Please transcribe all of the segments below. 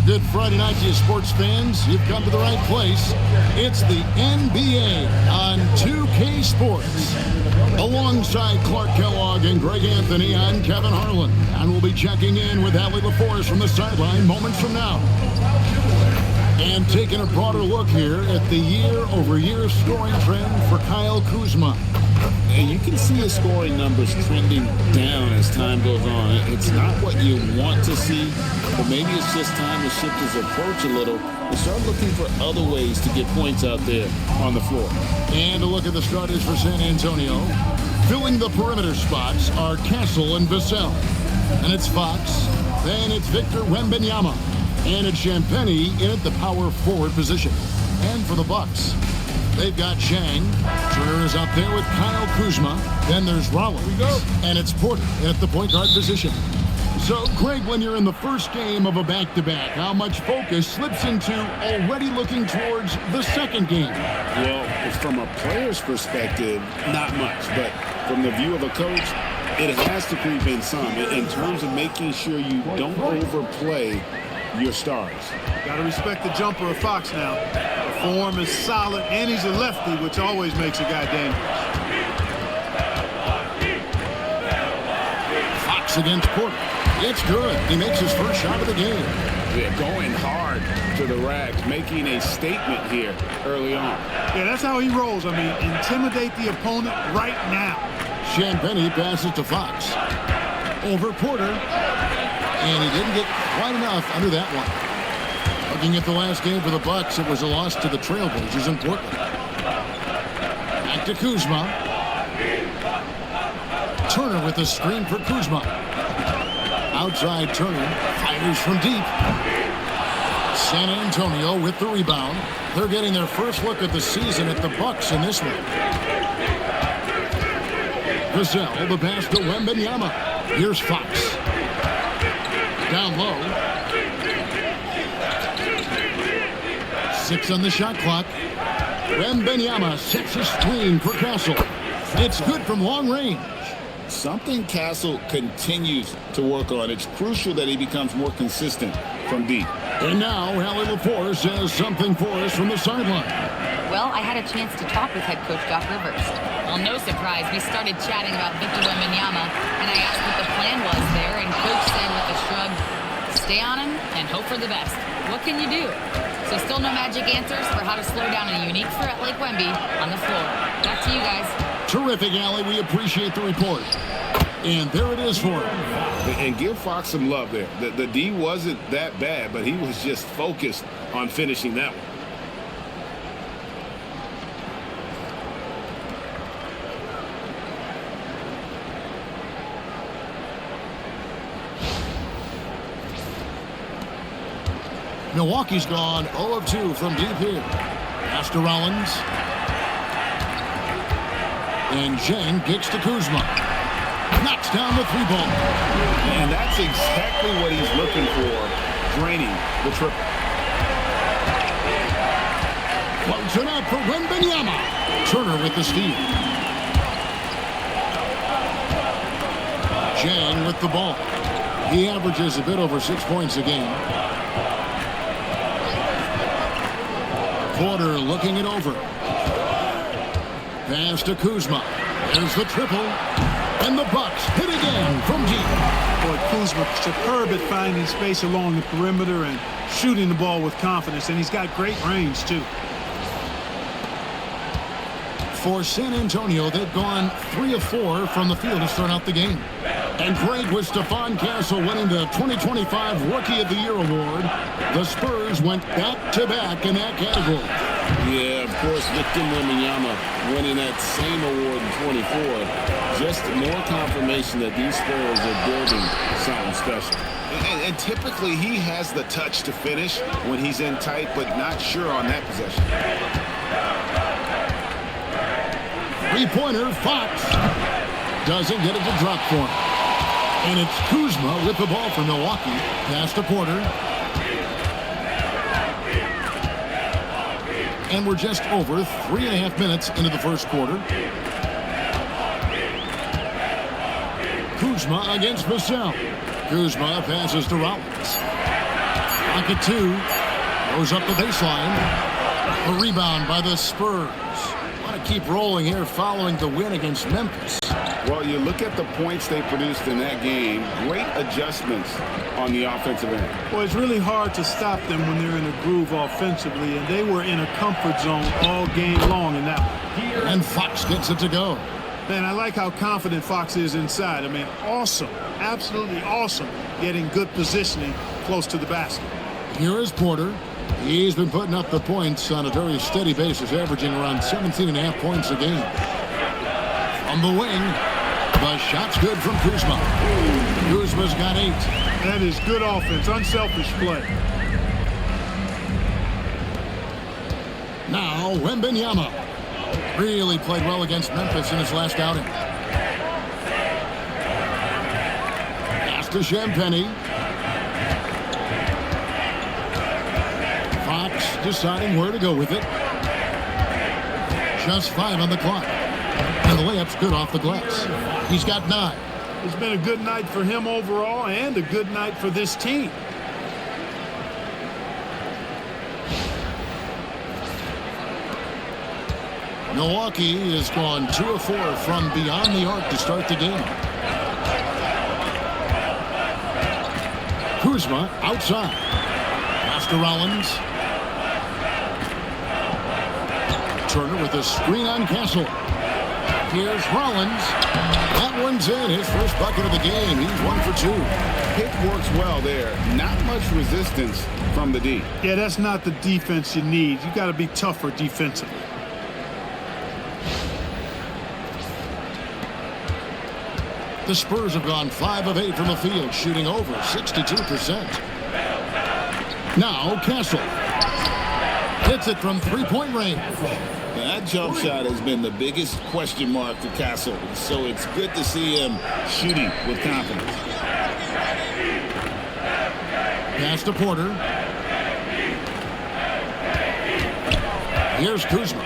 Good Friday night to you sports fans. You've come to the right place. It's the NBA on 2K Sports. Alongside Clark Kellogg and Greg Anthony, I'm Kevin Harlan. And we'll be checking in with Allie LaForest from the sideline moments from now. And taking a broader look here at the year-over-year scoring trend for Kyle Kuzma. And you can see his scoring numbers trending down as time goes on. It's not what you want to see, but maybe it's just time to shift his approach a little and start looking for other ways to get points out there on the floor. And a look at the starters for San Antonio. Filling the perimeter spots are Castle and Vassell. And it's Fox. Then it's Victor Wembanyama. And it's Champagnie in at the power forward position. And for the Bucks, they've got Chang. Turner is up there with Kyle Kuzma. Then there's Rollins. And it's Porter at the point guard position. So, Greg, when you're in the first game of a back-to-back, how much focus slips into already looking towards the second game? Well, from a player's perspective, not much. But from the view of a coach, it has to creep in some in terms of making sure you don't overplay your stars. Got to respect the jumper of Fox now. The form is solid, and he's a lefty, which always makes a guy dangerous. Fox against Porter. It's good. He makes his first shot of the game. They're going hard to the rack, making a statement here early on. Yeah, that's how he rolls. I mean, intimidate the opponent right now. Champagnie passes to Fox. Over Porter. And he didn't get quite enough under that one. Looking at the last game for the Bucks, it was a loss to the Trailblazers in Portland. Back to Kuzma. Turner with the screen for Kuzma. Outside Turner, fires from deep. San Antonio with the rebound. They're getting their first look at the season at the Bucks in this one. Vassell, the pass to Wembanyama. Here's Fox. Down low. 6 on the shot clock. Wembanyama sets a screen for Castle. It's good from long range. Something Castle continues to work on. It's crucial that he becomes more consistent from deep. And now, Allie LaForest says something for us from the sideline. Well, I had a chance to talk with head coach Doc Rivers. Well, no surprise, we started chatting about Victor Wembanyama, and I asked what the plan was there, and coach said with a shrug, stay on him and hope for the best. What can you do? So still no magic answers for how to slow down a unique threat like Wemby on the floor. Back to you guys. Terrific, Allie. We appreciate the report. And there it is for him. And give Fox some love there. The D wasn't that bad, but he was just focused on finishing that one. Milwaukee's gone 0 of 2 from deep here. Pass to Rollins. And Chang kicks to Kuzma. Knocks down the 3-ball. And that's exactly what he's looking for, draining the triple. Floats it up for Wembanyama. Turner with the steal. Chang with the ball. He averages a bit over 6 points a game. Porter looking it over. Pass to Kuzma. There's the triple. And the Bucks hit again from deep. Boy, Kuzma superb at finding space along the perimeter and shooting the ball with confidence. And he's got great range, too. For San Antonio, they've gone 3 of 4 from the field to start out the game. And Greg, with Stephon Castle winning the 2025 Rookie of the Year award, the Spurs went back-to-back in that category. Yeah, of course, Victor Wembanyama winning that same award in 24. Just more confirmation that these Spurs are building something special. And typically, he has the touch to finish when he's in tight, but not sure on that possession. Three-pointer, Fox. Doesn't get it to drop for him. And it's Kuzma with the ball for Milwaukee. Pass to Porter. And we're just over 3.5 minutes into the first quarter. Kuzma against Vassell. Kuzma passes to Rollins. Pocket 2. Goes up the baseline. A rebound by the Spurs. Want to keep rolling here following the win against Memphis. Well, you look at the points they produced in that game. Great adjustments on the offensive end. Well, it's really hard to stop them when they're in a groove offensively, and they were in a comfort zone all game long in that one. And Fox gets it to go. Man, I like how confident Fox is inside. I mean, awesome, absolutely awesome, getting good positioning close to the basket. Here is Porter. He's been putting up the points on a very steady basis, averaging around 17.5 points a game. On the wing, the shot's good from Kuzma. Kuzma's got 8. That is good offense, unselfish play. Now, Wembanyama. Really played well against Memphis in his last outing. Pass to Champagnie. Fox deciding where to go with it. Just 5 on the clock. And the layup's good off the glass. He's got 9. It's been a good night for him overall and a good night for this team. Milwaukee has gone 2 of 4 from beyond the arc to start the game. Kuzma outside. Pass to Rollins. Turner with a screen on Castle. Here's Rollins. That one's in. His first bucket of the game. He's 1 for 2. Pick works well there. Not much resistance from the D. Yeah, that's not the defense you need. You got to be tougher defensively. The Spurs have gone 5 of 8 from the field, shooting over 62%. Now Castle hits it from three-point range. That jump shot has been the biggest question mark for Castle, so it's good to see him shooting with confidence. Pass to Porter. Here's Kuzma.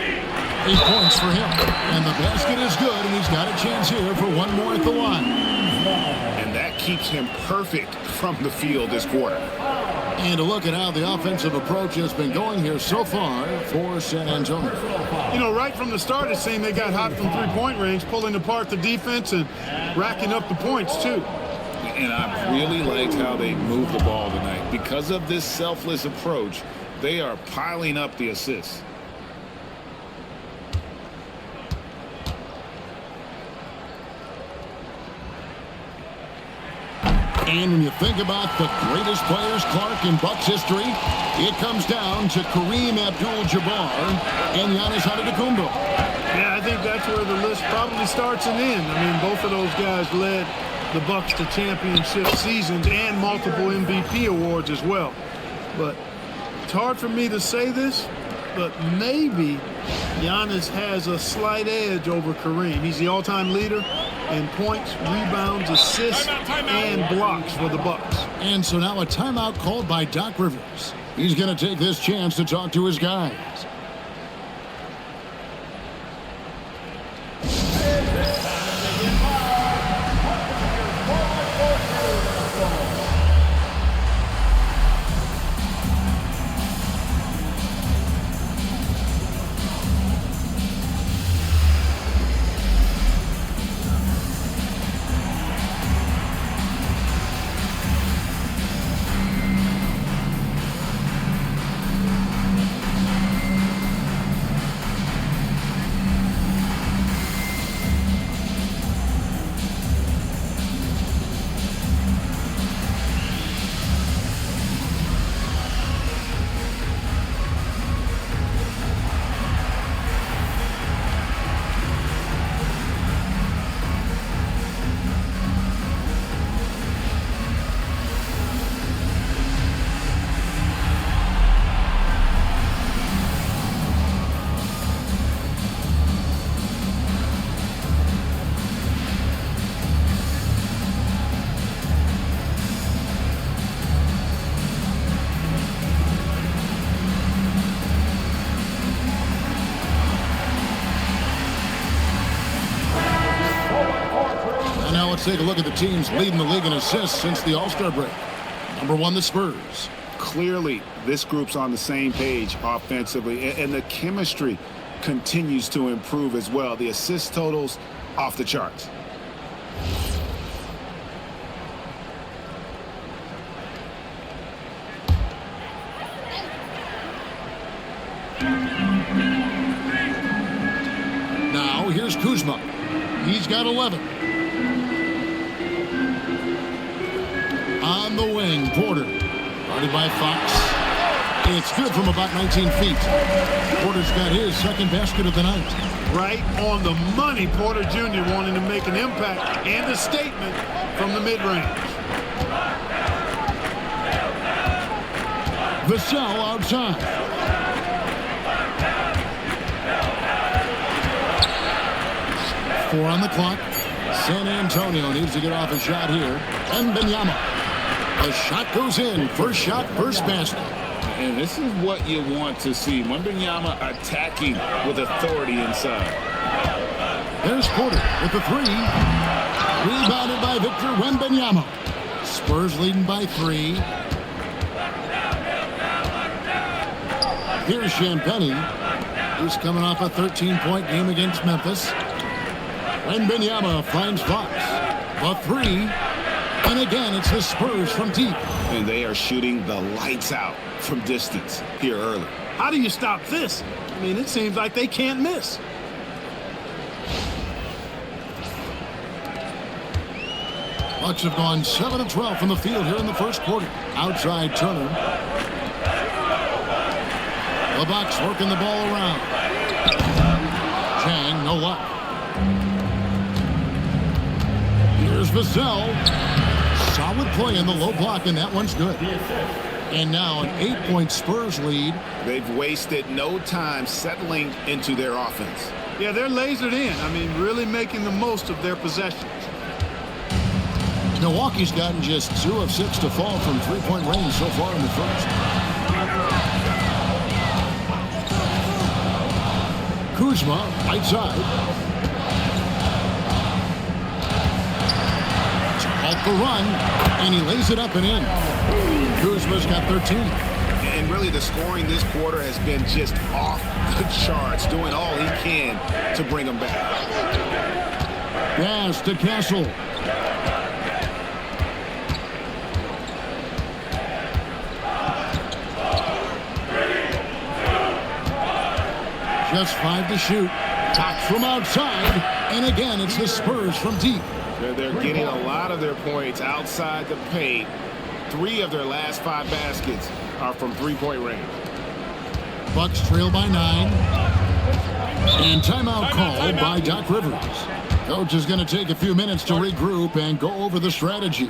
8 points for him. And the basket is good, and he's got a chance here for one more at the line. And that keeps him perfect from the field this quarter. And to look at how the offensive approach has been going here so far for San Antonio. You know, right from the start, it seemed they got hot from three-point range, pulling apart the defense and racking up the points, too. And I really liked how they moved the ball tonight. Because of this selfless approach, they are piling up the assists. And when you think about the greatest players, Clark, in Bucks history, it comes down to Kareem Abdul-Jabbar and Giannis Antetokounmpo. Yeah, I think that's where the list probably starts and ends. I mean, both of those guys led the Bucks to championship seasons and multiple MVP awards as well. But it's hard for me to say this, but maybe Giannis has a slight edge over Kareem. He's the all-time leader in points, rebounds, assists, and blocks for the Bucks. And so now a timeout called by Doc Rivers. He's going to take this chance to talk to his guys. Let's take a look at the teams leading the league in assists since the All-Star break. Number 1, the Spurs. Clearly, this group's on the same page offensively, and the chemistry continues to improve as well. The assist totals off the charts. Now here's Kuzma. He's got 11. On the wing, Porter. Guarded by Fox. It's good from about 19 feet. Porter's got his second basket of the night. Right on the money, Porter Jr. wanting to make an impact and a statement from the mid-range. Vassell outside. Four on the clock. San Antonio needs to get off a shot here. Wembanyama. The shot goes in. First shot, first basket. And this is what you want to see. Wembanyama attacking with authority inside. There's Porter with the three. Rebounded by Victor Wembanyama. Spurs leading by 3. Here's Champagnie. He's coming off a 13-point game against Memphis. Wembanyama finds Fox. The 3. And again, it's the Spurs from deep. And they are shooting the lights out from distance here early. How do you stop this? I mean, it seems like they can't miss. Bucks have gone 7 of 12 from the field here in the first quarter. Outside Turner. The Bucks working the ball around. Chang, no luck. Here's Vassell. Solid play in the low block, and that one's good. And now an 8-point Spurs lead. They've wasted no time settling into their offense. Yeah, they're lasered in. I mean, really making the most of their possessions. Milwaukee's gotten just 2 of 6 to fall from 3-point range so far in the first. Kuzma, right side. Off the run, and he lays it up and in. Kuzma's got 13. And really the scoring this quarter has been just off the charts, doing all he can to bring them back. Pass to Castle. Just 5 to shoot. Top from outside. And again, it's the Spurs from deep. They're getting a lot of their points outside the paint. 3 of their last 5 baskets are from 3-point range. Bucks trail by 9. And timeout called by Doc Rivers. Coach is going to take a few minutes to regroup and go over the strategy.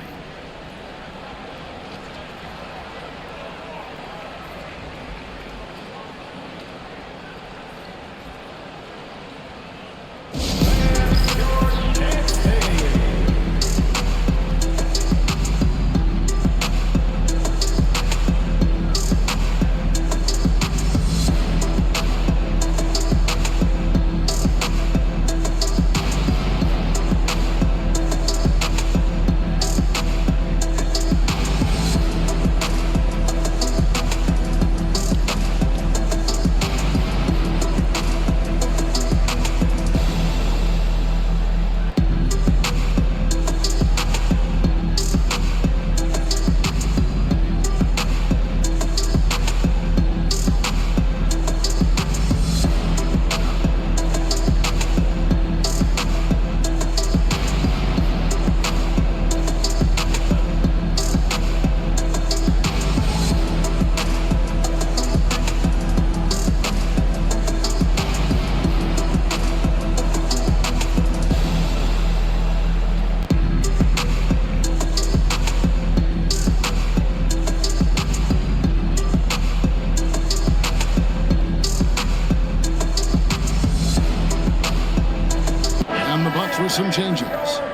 With some changes.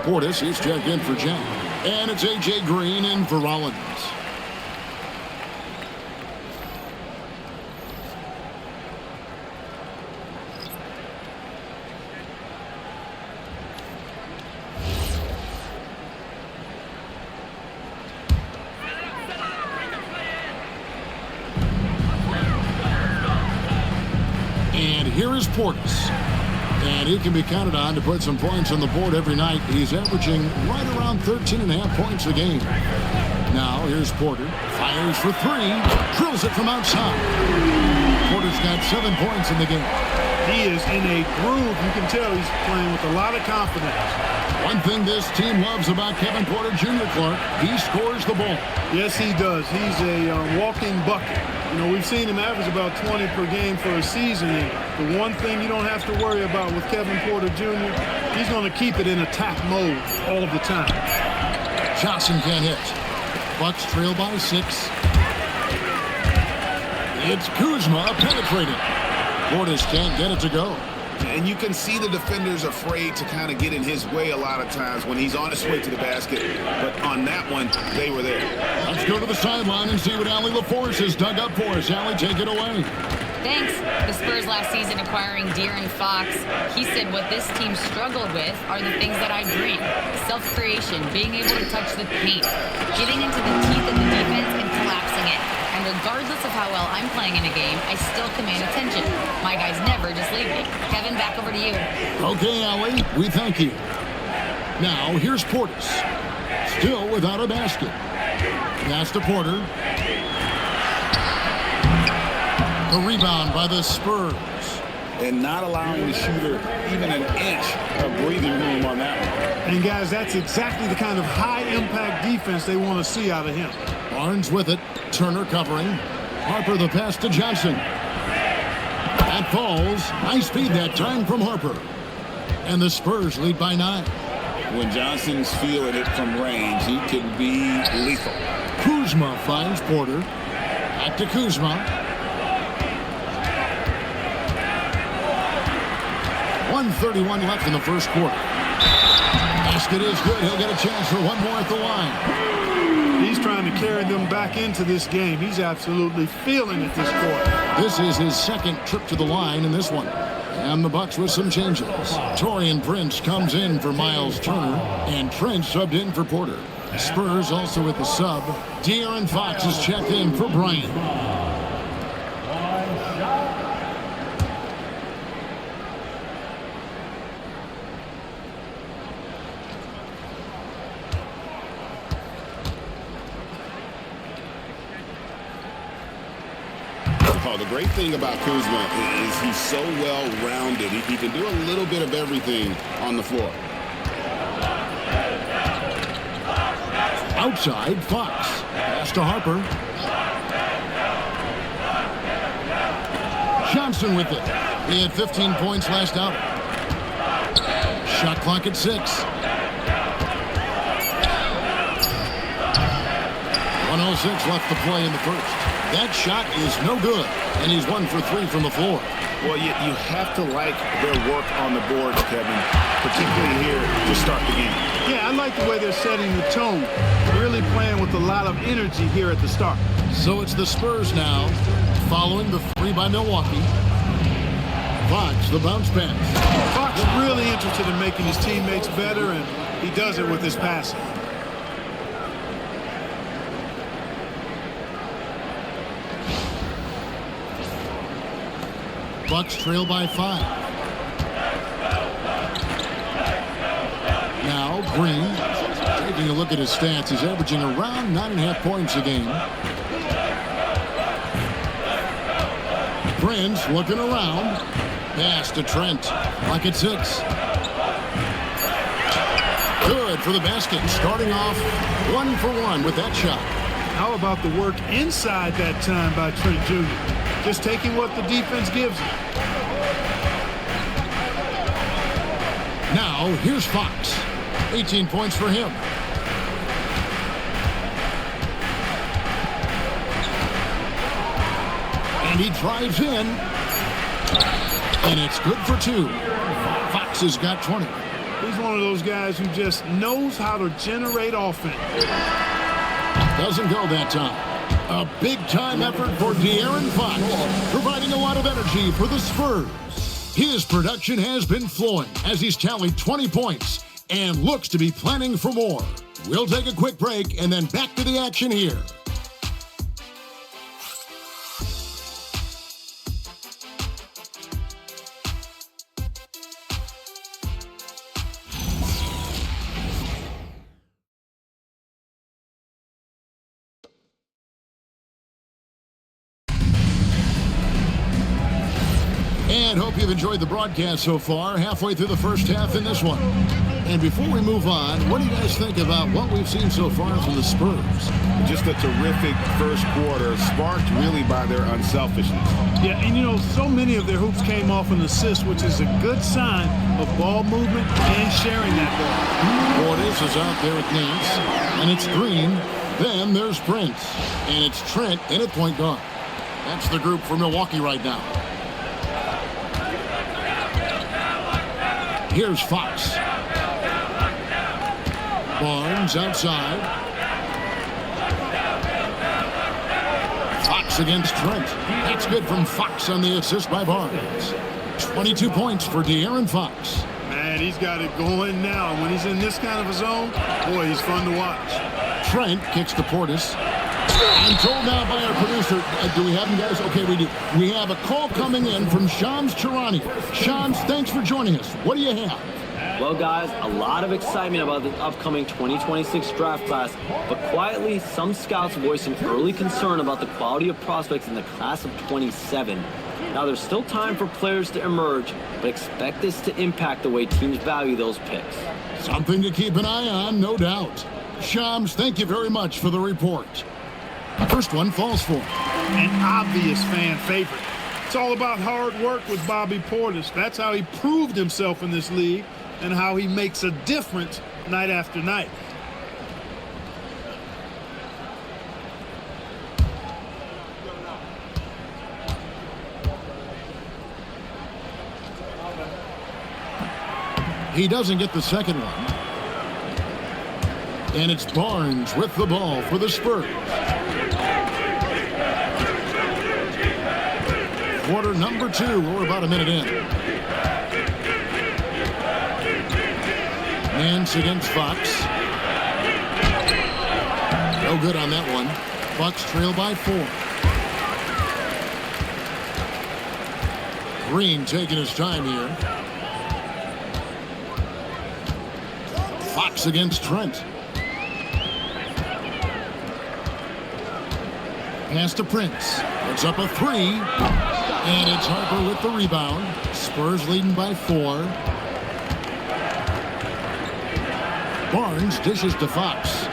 Portis is checked in for Jack. And it's A.J. Green in for Rollins. here is Portis. And he can be counted on to put some points on the board every night. He's averaging right around 13.5 points a game. Now, here's Porter. Fires for three. Drills it from outside. Porter's got 7 points in the game. He is in a groove. You can tell he's playing with a lot of confidence. One thing this team loves about Kevin Porter Jr., Clark, he scores the ball. Yes, he does. He's a walking bucket. You know, we've seen him average about 20 per game for a season. And the one thing you don't have to worry about with Kevin Porter Jr., he's going to keep it in attack mode all of the time. Johnson can't hit. Bucks trail by 6. It's Kuzma penetrating. Portis can't get it to go. And you can see the defenders afraid to kind of get in his way a lot of times when he's on his way to the basket. But on that one, they were there. Let's go to the sideline and see what Allie LaForce has dug up for us. Allie, take it away. Thanks. The Spurs last season acquiring De'Aaron Fox. He said what this team struggled with are the things that I bring. Self-creation, being able to touch the paint, getting into the teeth of the defense and collapsing it. And regardless of how well I'm playing in a game, I still command attention. My guys never just leave me. Kevin, back over to you. Okay, Allie, we thank you. Now, here's Portis. Still without a basket. Pass to Porter. The rebound by the Spurs. And not allowing the shooter even an inch of breathing room on that one. And, guys, that's exactly the kind of high-impact defense they want to see out of him. Barnes with it. Turner covering. Harper the pass to Johnson. That falls. Nice feed that time from Harper. And the Spurs lead by 9. When Johnson's feeling it from range, he can be lethal. Kuzma finds Porter. Back to Kuzma. 1:31 left in the first quarter. Basket is good. He'll get a chance for one more at the line. He's trying to carry them back into this game. He's absolutely feeling it this quarter. This is his second trip to the line in this one. And the Bucks with some changes. Torian Prince comes in for Miles Turner, and Trent subbed in for Porter. Spurs also with the sub. De'Aaron Fox is checked in for Bryant. The great thing about Kuzma is he's so well-rounded. He can do a little bit of everything on the floor. Outside, Fox. Pass to Harper. Johnson with it. He had 15 points last out. Shot clock at 6. 1:06 left to play in the first. That shot is no good, and he's 1 for 3 from the floor. Well, you have to like their work on the boards, Kevin, particularly here to start the game. Yeah, I like the way they're setting the tone, really playing with a lot of energy here at the start. So it's the Spurs now, following the 3 by Milwaukee. Fox, the bounce pass. Fox is really interested in making his teammates better, and he does it with his passing. Bucks trail by 5. Now Green, taking a look at his stats, he's averaging around 9.5 points a game. Prince looking around. Pass to Trent. Clock at 6. Good for the basket. Starting off 1 for 1 with that shot. How about the work inside that time by Trent Jr.? Just taking what the defense gives him. Now, here's Fox. 18 points for him. And he drives in. And it's good for 2. Fox has got 20. He's one of those guys who just knows how to generate offense. Doesn't go that time. A big-time effort for De'Aaron Fox, providing a lot of energy for the Spurs. His production has been flowing as he's tallied 20 points and looks to be planning for more. We'll take a quick break and then back to the action here. you've enjoyed the broadcast so far, halfway through the first half in this one. And before we move on, what do you guys think about what we've seen so far from the Spurs? Just a terrific first quarter, sparked really by their unselfishness. Yeah, and you know, so many of their hoops came off an assist, which is a good sign of ball movement and sharing that ball. Portis is out there with Nance, and it's Green. Then there's Prince, and it's Trent in at point guard. That's the group for Milwaukee right now. Here's Fox. Barnes outside. Fox against Trent. That's good from Fox on the assist by Barnes. 22 points for De'Aaron Fox. Man, he's got it going now. When he's in this kind of a zone, boy, he's fun to watch. Trent kicks to Portis. I'm told now by our producer, do we have him, guys? Okay, we do. We have a call coming in from Shams Charani. Shams, thanks for joining us. What do you have? Well, guys, a lot of excitement about the upcoming 2026 draft class, but quietly, some scouts voicing early concern about the quality of prospects in the class of 27. Now, there's still time for players to emerge, but expect this to impact the way teams value those picks. Something to keep an eye on, no doubt. Shams, thank you very much for the report. The first one falls for him. An obvious fan favorite. It's all about hard work with Bobby Portis. That's how he proved himself in this league and how he makes a difference night after night. He doesn't get the second one. And it's Barnes with the ball for the Spurs. Quarter number 2. We're about a minute in. Nance against Fox. No good on that one. Bucks trail by 4. Green taking his time here. Fox against Trent. Pass to Prince. It's up a 3. And it's Harper with the rebound. Spurs leading by 4. Barnes dishes to Fox.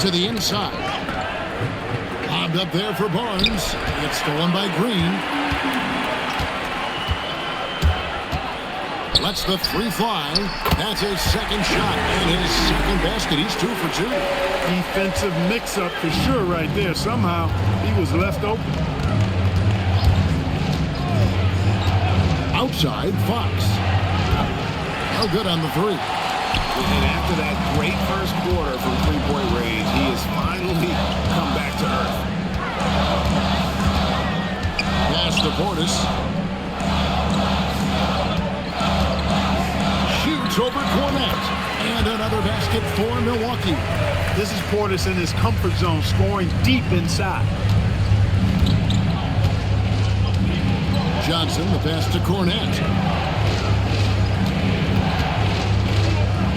To the inside. Lobbed up there for Barnes. It's stolen by Green. Lets the 3 fly. That's his second shot and his second basket. He's 2 for 2. Defensive mix-up for sure right there. Somehow he was left open. Outside, Fox. No good on the 3. And after that great first quarter from three-point range, he has finally come back to earth. Pass to Portis. Shoots over Cornette. And another basket for Milwaukee. This is Portis in his comfort zone, scoring deep inside. Johnson, the pass to Cornette.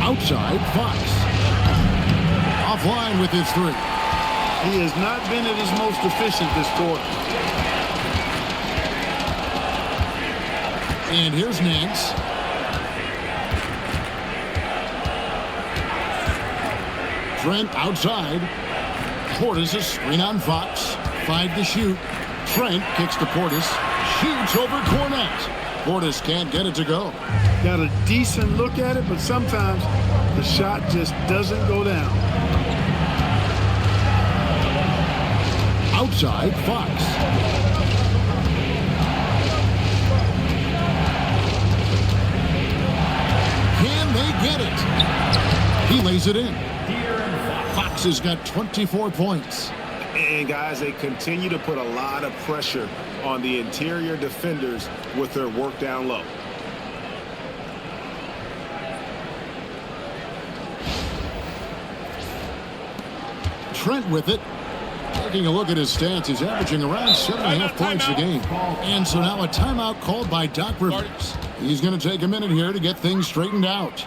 Outside, Fox. Offline with his 3. He has not been at his most efficient this quarter. And here's Nance. Trent outside. Portis a screen on Fox. 5 to shoot. Trent kicks to Portis. Shoots over Cornette. Portis can't get it to go. Got a decent look at it, but sometimes the shot just doesn't go down. Outside, Fox. Can they get it? He lays it in. Fox has got 24 points. And guys, they continue to put a lot of pressure on the interior defenders with their work down low. Trent with it. Taking a look at his stats, he's averaging around 7.5 points a game. And so now a timeout called by Doc Rivers. He's going to take a minute here to get things straightened out.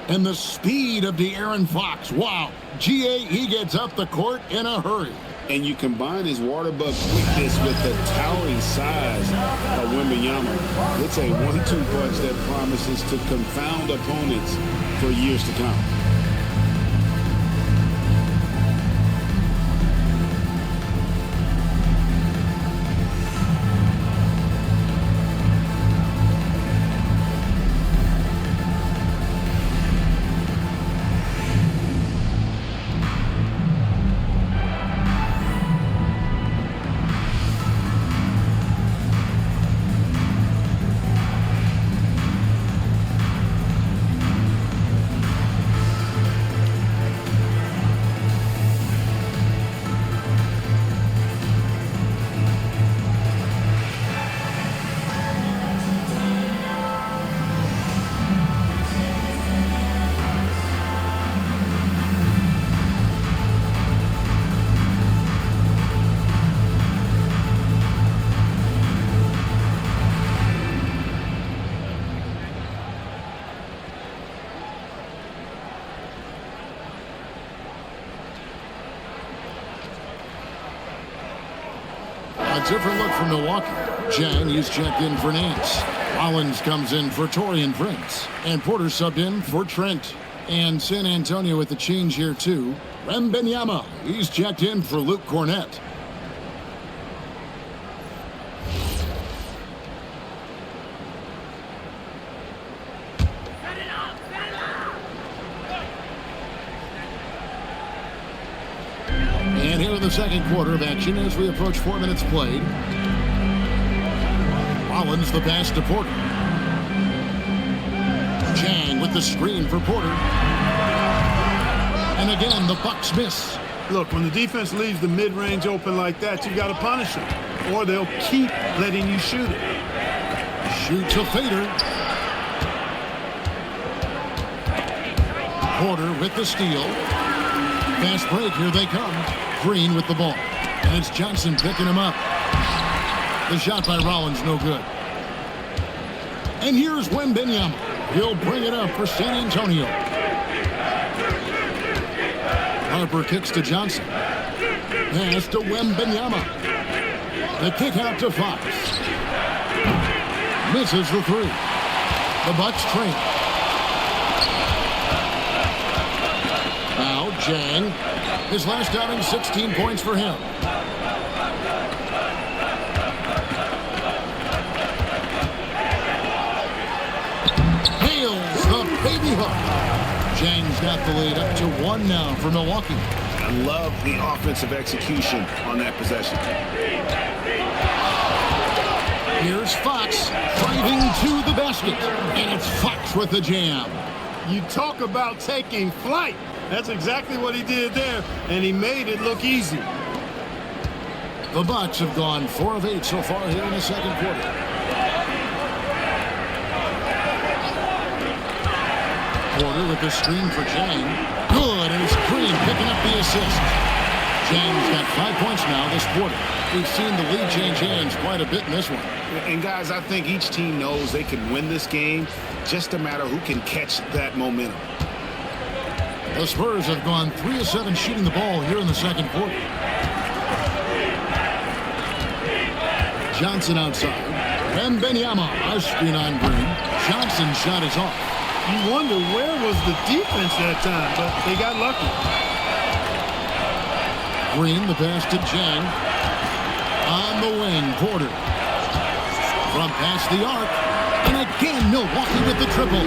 And the speed of De'Aaron Fox. Wow. He gets up the court in a hurry. And you combine his water bug quickness with the towering size of Wembanyama. It's a 1-2 punch that promises to confound opponents for years to come. A different look from Milwaukee. Jang, he's checked in for Nance. Rollins comes in for Taurean Prince. And Porter subbed in for Trent. And San Antonio with the change here, too. Wembanyama, he's checked in for Luke Cornett. And here in the second quarter of action as we approach 4 minutes played. Rollins the pass to Porter. Jang with the screen for Porter. And again, the Bucks miss. Look, when the defense leaves the mid-range open like that, you've got to punish them, or they'll keep letting you shoot it. Shoots a fader. Porter with the steal. Fast break, here they come. Green with the ball. And it's Johnson picking him up. The shot by Rollins, no good. And here's Wembanyama. He'll bring it up for San Antonio. Harper kicks to Johnson. Pass to Wembanyama. The kick out to Fox. Misses the three. The Bucks trail. Now Jang. His last outing, 16 points for him. Nails the baby hook. Jang's got the lead up to 1 now for Milwaukee. I love the offensive execution on that possession. Here's Fox driving to the basket. And it's Fox with the jam. You talk about taking flight. That's exactly what he did there, and he made it look easy. The Bucks have gone 4 of 8 so far here in the second quarter. Porter with the screen for Jang. Good, and it's Green picking up the assist. Jang's got 5 points now this quarter. We've seen the lead change hands quite a bit in this one. And guys, I think each team knows they can win this game, just a matter who can catch that momentum. The Spurs have gone 3 of 7 shooting the ball here in the second quarter. Johnson outside. Wembanyama, a screen on Green. Johnson's shot is off. You wonder where was the defense that time, but they got lucky. Green, the pass to Jang. On the wing, Porter. From past the arc. And again, Milwaukee with the triple.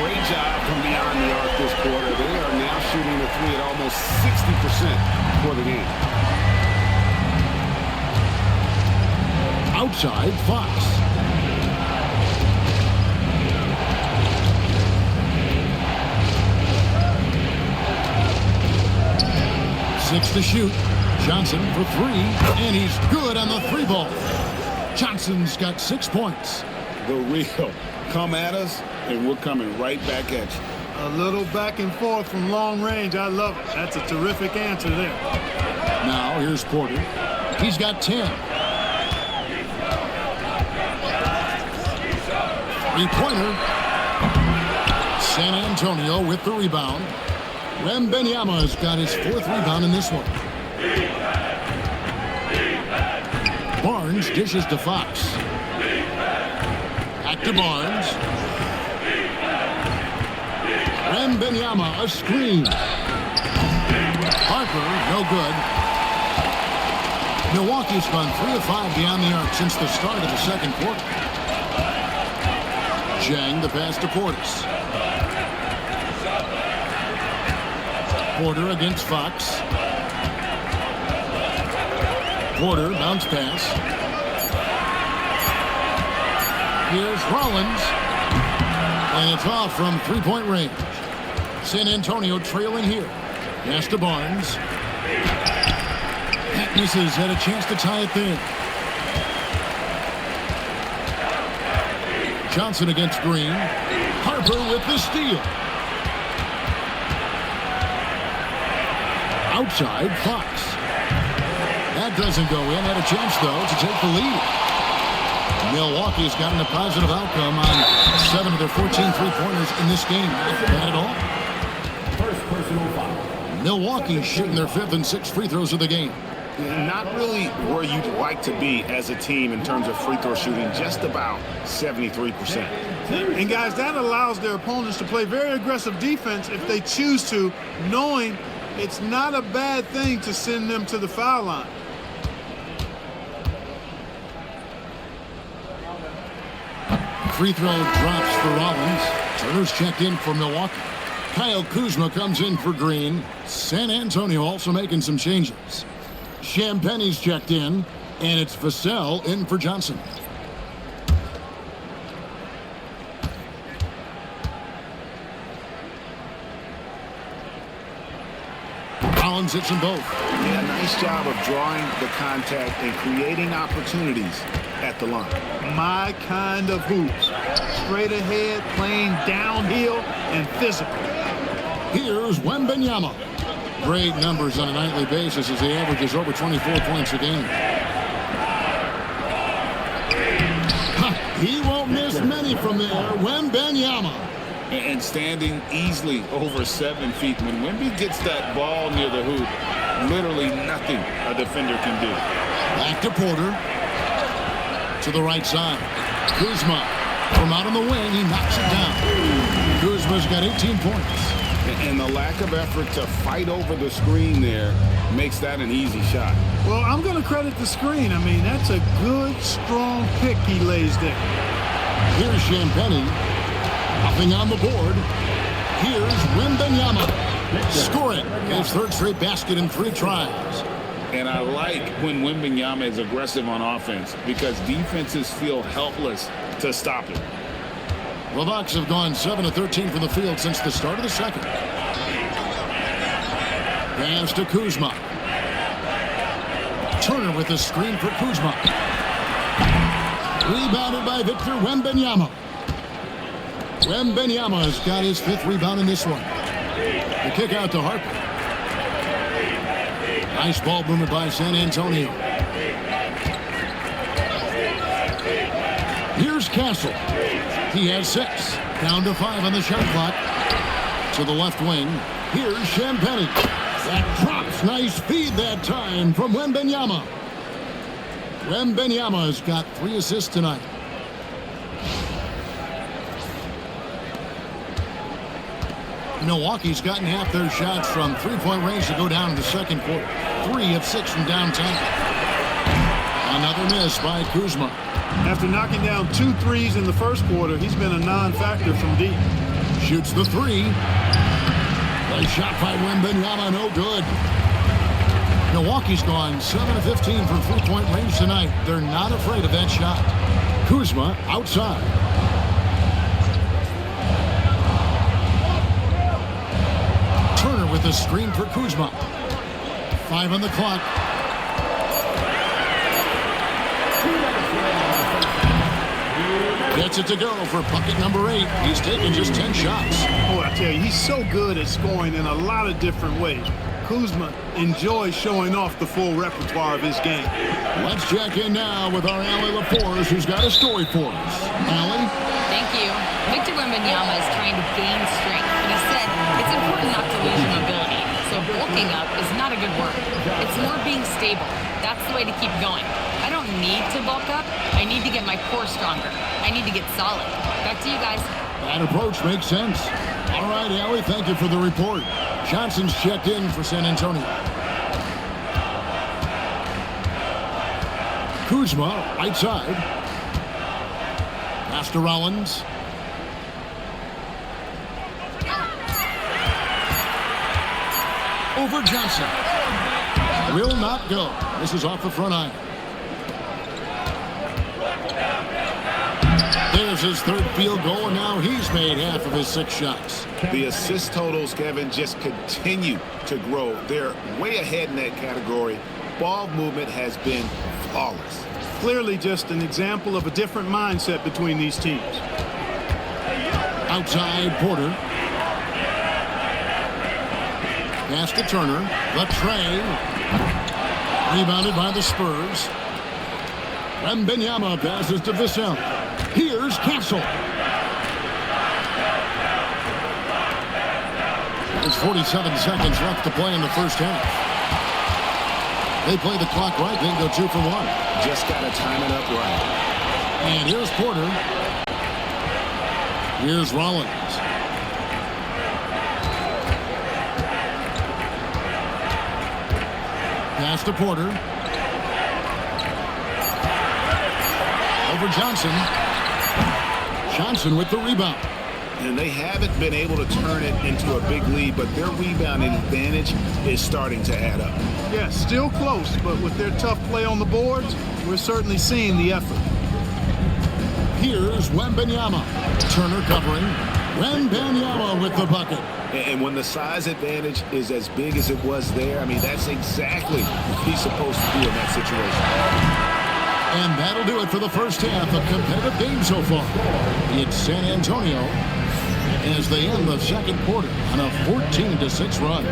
Great job from beyond the arc this quarter. They are now shooting the three at almost 60% for the game. Outside, Fox. Six to shoot. Johnson for 3, and he's good on the 3 ball. Johnson's got 6 points. The real. Come at us, and we're coming right back at you. A little back and forth from long range. I love it. That's a terrific answer there. Now here's Porter. He's got 10. 3-pointer. San Antonio with the rebound. Wembanyama's got his 4th rebound in this one. Barnes dishes to Fox. Back to Barnes. Wembanyama, a screen. Harper, no good. Milwaukee's gone 3 of 5 beyond the arc since the start of the second quarter. Chang, the pass to Portis. Porter against Fox. Porter, bounce pass. Here's Rollins. And it's off from three-point range. San Antonio trailing here. Pass to Barnes. That misses. Had a chance to tie it there. Johnson against Green. Harper with the steal. Outside, Fox. That doesn't go in. Had a chance, though, to take the lead. Milwaukee's gotten a positive outcome on 7 of their 14 three-pointers in this game. Not bad at all. First personal foul. Milwaukee shooting their 5th and 6th free throws of the game. Not really where you'd like to be as a team in terms of free throw shooting, just about 73%. And guys, that allows their opponents to play very aggressive defense if they choose to, knowing it's not a bad thing to send them to the foul line. Free throw drops for Rollins. Turner's checked in for Milwaukee. Kyle Kuzma comes in for Green. San Antonio also making some changes. Champagne's checked in, and it's Vassell in for Johnson. Rollins hits them both. Yeah, nice job of drawing the contact and creating opportunities at the line. My kind of hoops. Straight ahead, playing downhill, and physical. Here's Wembanyama. Great numbers on a nightly basis as he averages over 24 points a game. He won't miss many from there. Wembanyama. And standing easily over 7 feet. When Wemby gets that ball near the hoop, literally nothing a defender can do. Back to Porter. To the right side. Kuzma from out on the wing. He knocks it down. Kuzma's got 18 points. And the lack of effort to fight over the screen there makes that an easy shot. Well, I'm going to credit the screen. I mean, that's a good, strong pick he lays there. Here's Champagnie. Nothing on the board. Here's Wembanyama. Scoring his 3rd straight basket in 3 tries. And I like when Wembanyama is aggressive on offense because defenses feel helpless to stop him. The Bucks have gone 7 of 13 from the field since the start of the second. Pass to Kuzma. Turner with the screen for Kuzma. Rebounded by Victor Wembanyama. Wembanyama has got his 5th rebound in this one. The kick out to Harper. Nice ball movement by San Antonio. Here's Castle. He has 6. Down to 5 on the shot clock. To the left wing. Here's Champagnie. That drops. Nice feed that time from Wembanyama. Wembanyama has got 3 assists tonight. Milwaukee's gotten half their shots from three-point range to go down in the second quarter. 3 of 6 from downtown. Another miss by Kuzma. After knocking down 2 threes in the first quarter, he's been a non-factor from deep. Shoots the 3. Nice shot by Wembanyama, no good. Milwaukee's gone 7 of 15 from three-point range tonight. They're not afraid of that shot. Kuzma outside. Turner with the screen for Kuzma. 5 on the clock. Gets it to go for bucket number 8. He's taken just 10 shots. Boy, I tell you, he's so good at scoring in a lot of different ways. Kuzma enjoys showing off the full repertoire of his game. Let's check in now with our Allie LaForce, who's got a story for us. Allie? Thank you. Victor Wembanyama is trying to gain strength, but he said it's important not to lose your mobility. So both bulking up is not a good word. It's more being stable. That's the way to keep going. I don't need to bulk up. I need to get my core stronger. I need to get solid. Back to you guys. That approach makes sense. All right, Allie, thank you for the report. Johnson's checked in for San Antonio. Kuzma, right side. Pass to Rollins. Over Johnson. Will not go. This is off the front iron. There's his third field goal, and now he's made half of his 6 shots. The assist totals, Kevin, just continue to grow. They're way ahead in that category. Ball movement has been flawless. Clearly just an example of a different mindset between these teams. Outside, Porter. Pass to Turner. The tray. Rebounded by the Spurs. Wembanyama passes to Vassell. Here's Castle. There's 47 seconds left to play in the first half. They play the clock right, then go 2 for 1. Just got to time it up right. And here's Porter. Here's Rollins. Pass to Porter. Over Johnson. Johnson with the rebound. And they haven't been able to turn it into a big lead, but their rebounding advantage is starting to add up. Yeah, still close, but with their tough play on the boards, we're certainly seeing the effort. Here's Wembanyama. Turner covering. Wembanyama with the bucket. And when the size advantage is as big as it was there, I mean, that's exactly what he's supposed to do in that situation. And that'll do it for the first half of competitive game so far. It's San Antonio as they end the second quarter on a 14-6 run.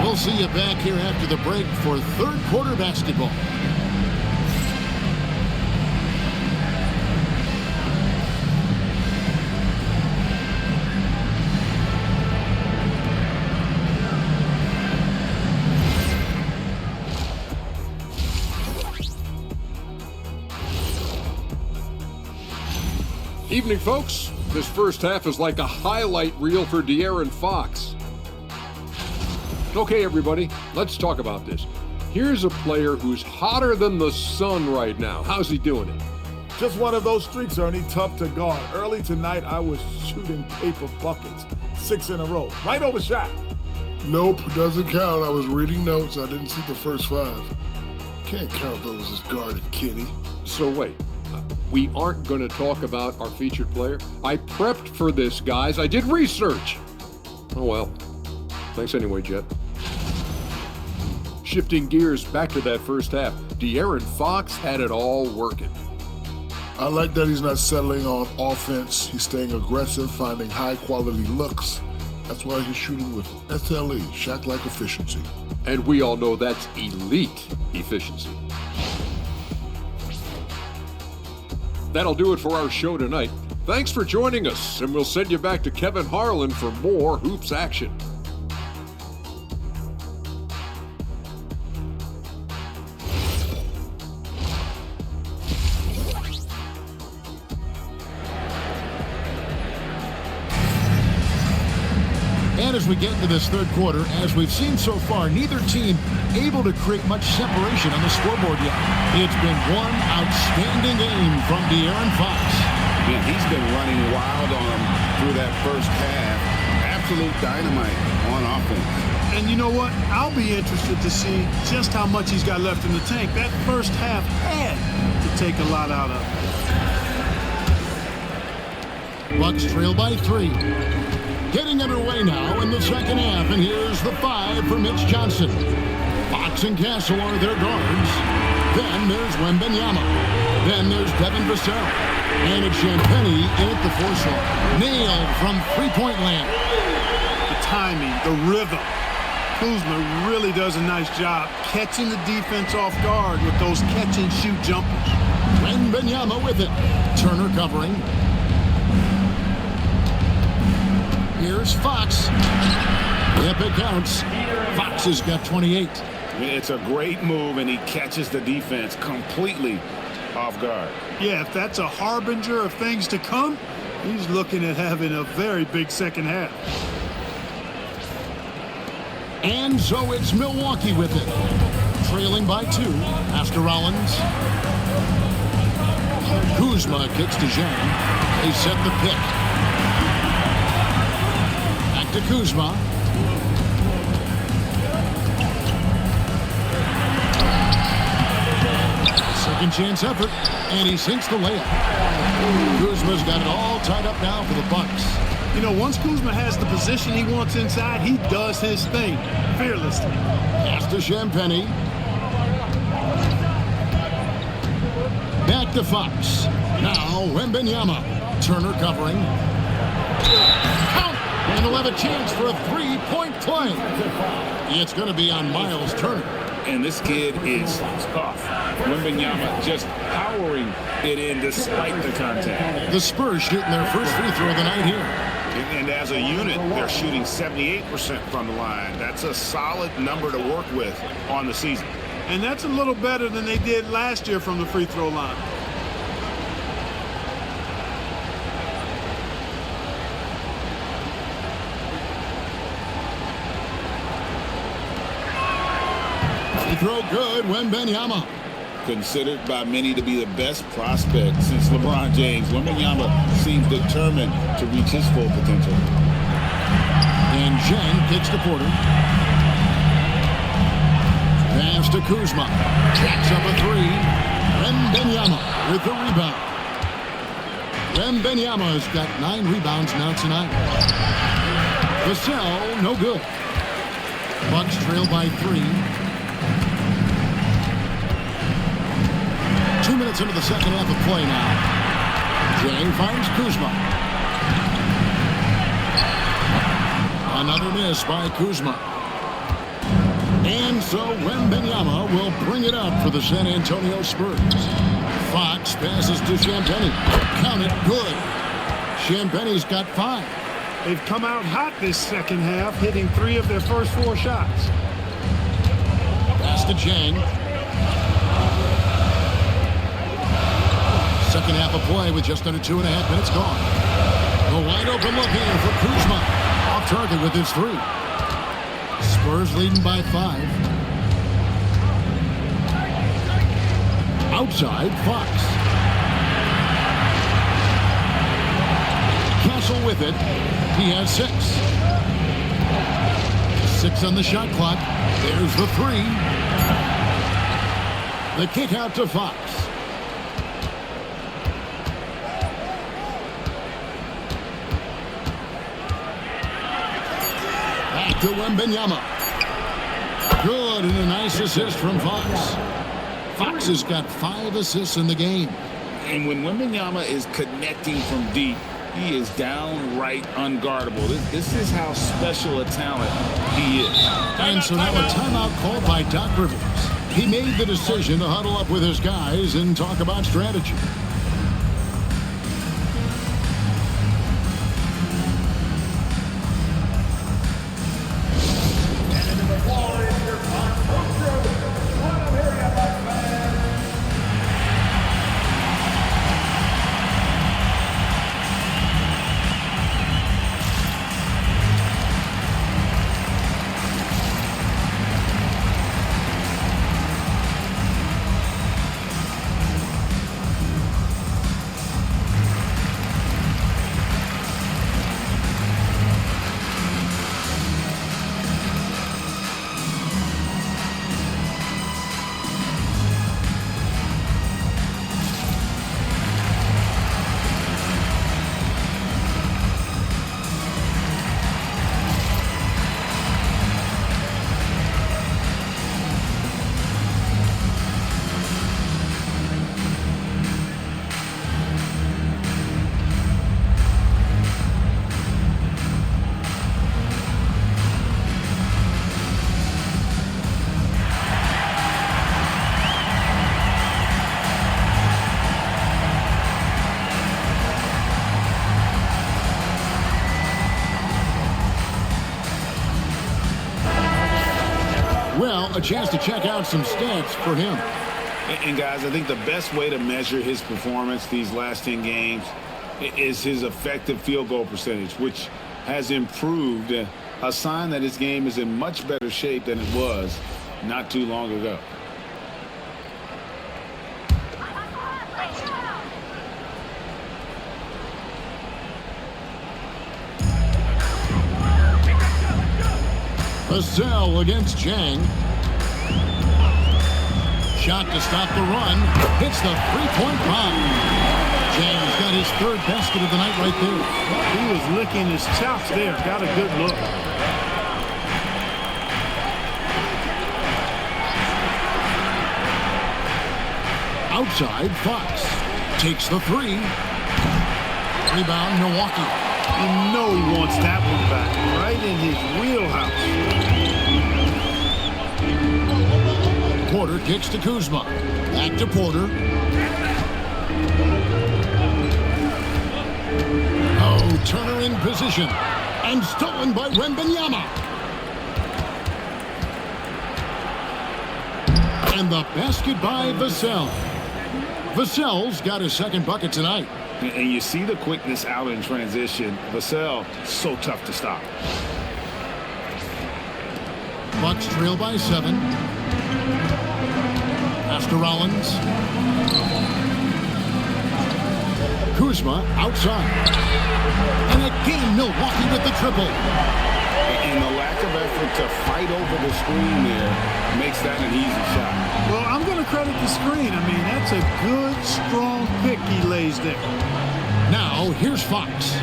We'll see you back here after the break for third quarter basketball. Evening, folks. This first half is like a highlight reel for De'Aaron Fox. Okay, everybody, let's talk about this. Here's a player who's hotter than the sun right now. How's he doing it? Just one of those streaks, Ernie, tough to guard. Early tonight, I was shooting paper buckets, 6 in a row, right over Shaq. Nope, doesn't count. I was reading notes. I didn't see the first 5. Can't count those as guarded, kitty. So wait, we aren't going to talk about our featured player? I prepped for this, guys. I did research. Oh, well. Thanks anyway, Jet. Shifting gears back to that first half, De'Aaron Fox had it all working. I like that he's not settling on offense. He's staying aggressive, finding high-quality looks. That's why he's shooting with SLE, Shaq-like efficiency. And we all know that's elite efficiency. That'll do it for our show tonight. Thanks for joining us, and we'll send you back to Kevin Harlan for more Hoops action. And as we get into this third quarter, as we've seen so far, neither team able to create much separation on the scoreboard yet. It's been one outstanding game from De'Aaron Fox. Man, he's been running wild on them through that first half. Absolute dynamite on offense. And you know what? I'll be interested to see just how much he's got left in the tank. That first half had to take a lot out of it. Bucks trail by 3. Getting underway now in the second half, and here's the 5 for Mitch Johnson. Fox and Castle are their guards. Then there's Wembanyama. Then there's Devin Vassell. And it's Champagnie in at the foreshore. Nailed from three-point land. The timing, the rhythm. Kuzma really does a nice job catching the defense off guard with those catch-and-shoot jumpers. Wembanyama with it. Turner covering. Here's Fox. Yep, it counts. Fox has got 28. It's a great move, and he catches the defense completely off guard. Yeah, if that's a harbinger of things to come, he's looking at having a very big second half. And so it's Milwaukee with it. Trailing by 2 after Rollins. Kuzma kicks to Zhang. They set the pick. Back to Kuzma. Second chance effort, and he sinks the layup. Kuzma's got it all tied up now for the Bucks. You know, once Kuzma has the position he wants inside, he does his thing fearlessly. Pass to Champagny. Back to Fox. Now Wembanyama. Turner covering. Count! And he'll have a chance for a three-point play. It's going to be on Miles Turner. And this kid is tough. Wembanyama just powering it in despite the contact. The Spurs shooting their first free throw of the night here. And as a unit, they're shooting 78% from the line. That's a solid number to work with on the season. And that's a little better than they did last year from the free throw line. Free throw good, Wembanyama. Considered by many to be the best prospect since LeBron James, Wembanyama seems determined to reach his full potential. And Zhang kicks to Porter. Pass to Kuzma. Jacks up a 3. Wembanyama with the rebound. Wembanyama has got 9 rebounds now tonight. Vassell, no good. Bucks trail by 3. 2 minutes into the second half of play now. Zhang finds Kuzma. Another miss by Kuzma. And so Wembanyama will bring it up for the San Antonio Spurs. Fox passes to Champagny. Count it, good. Champagny's got 5. They've come out hot this second half, hitting 3 of their first 4 shots. Pass to Zhang. Second half of play with just under 2.5 minutes gone. The wide open look here for Kuzma. Off target with his 3. Spurs leading by 5. Outside, Fox. Castle with it. He has 6. 6 on the shot clock. There's the 3. The kick out to Fox. Back to Wembanyama. Good, and a nice assist from Fox. Fox has got 5 assists in the game. And when Wembanyama is connecting from deep, he is downright unguardable. This is how special a talent he is. And so now a timeout called by Doc Rivers. He made the decision to huddle up with his guys and talk about strategy. a chance to check out some stats for him. And guys, I think the best way to measure his performance these last 10 games is his effective field goal percentage, which has improved, a sign that his game is in much better shape than it was not too long ago. Vassell against Jang. Shot to stop the run. Hits the three-point bomb. Jang's got his third basket of the night right there. He was licking his chops there. Got a good look. Outside, Fox takes the three. Rebound, Milwaukee. You know he wants that one back. Right in his wheelhouse. Porter kicks to Kuzma. Back to Porter. Oh, Turner in position. And stolen by Wembanyama. And the basket by Vassell. Vassell's got his second bucket tonight. And you see the quickness out in transition. Vassell, so tough to stop. Bucks trail by 7. Pass to Rollins. Kuzma outside. And again, Milwaukee with the triple. And the lack of effort to fight over the screen there makes that an easy shot. Well, I'm going to credit the screen. I mean, that's a good, strong pick he lays there. Now, here's Fox.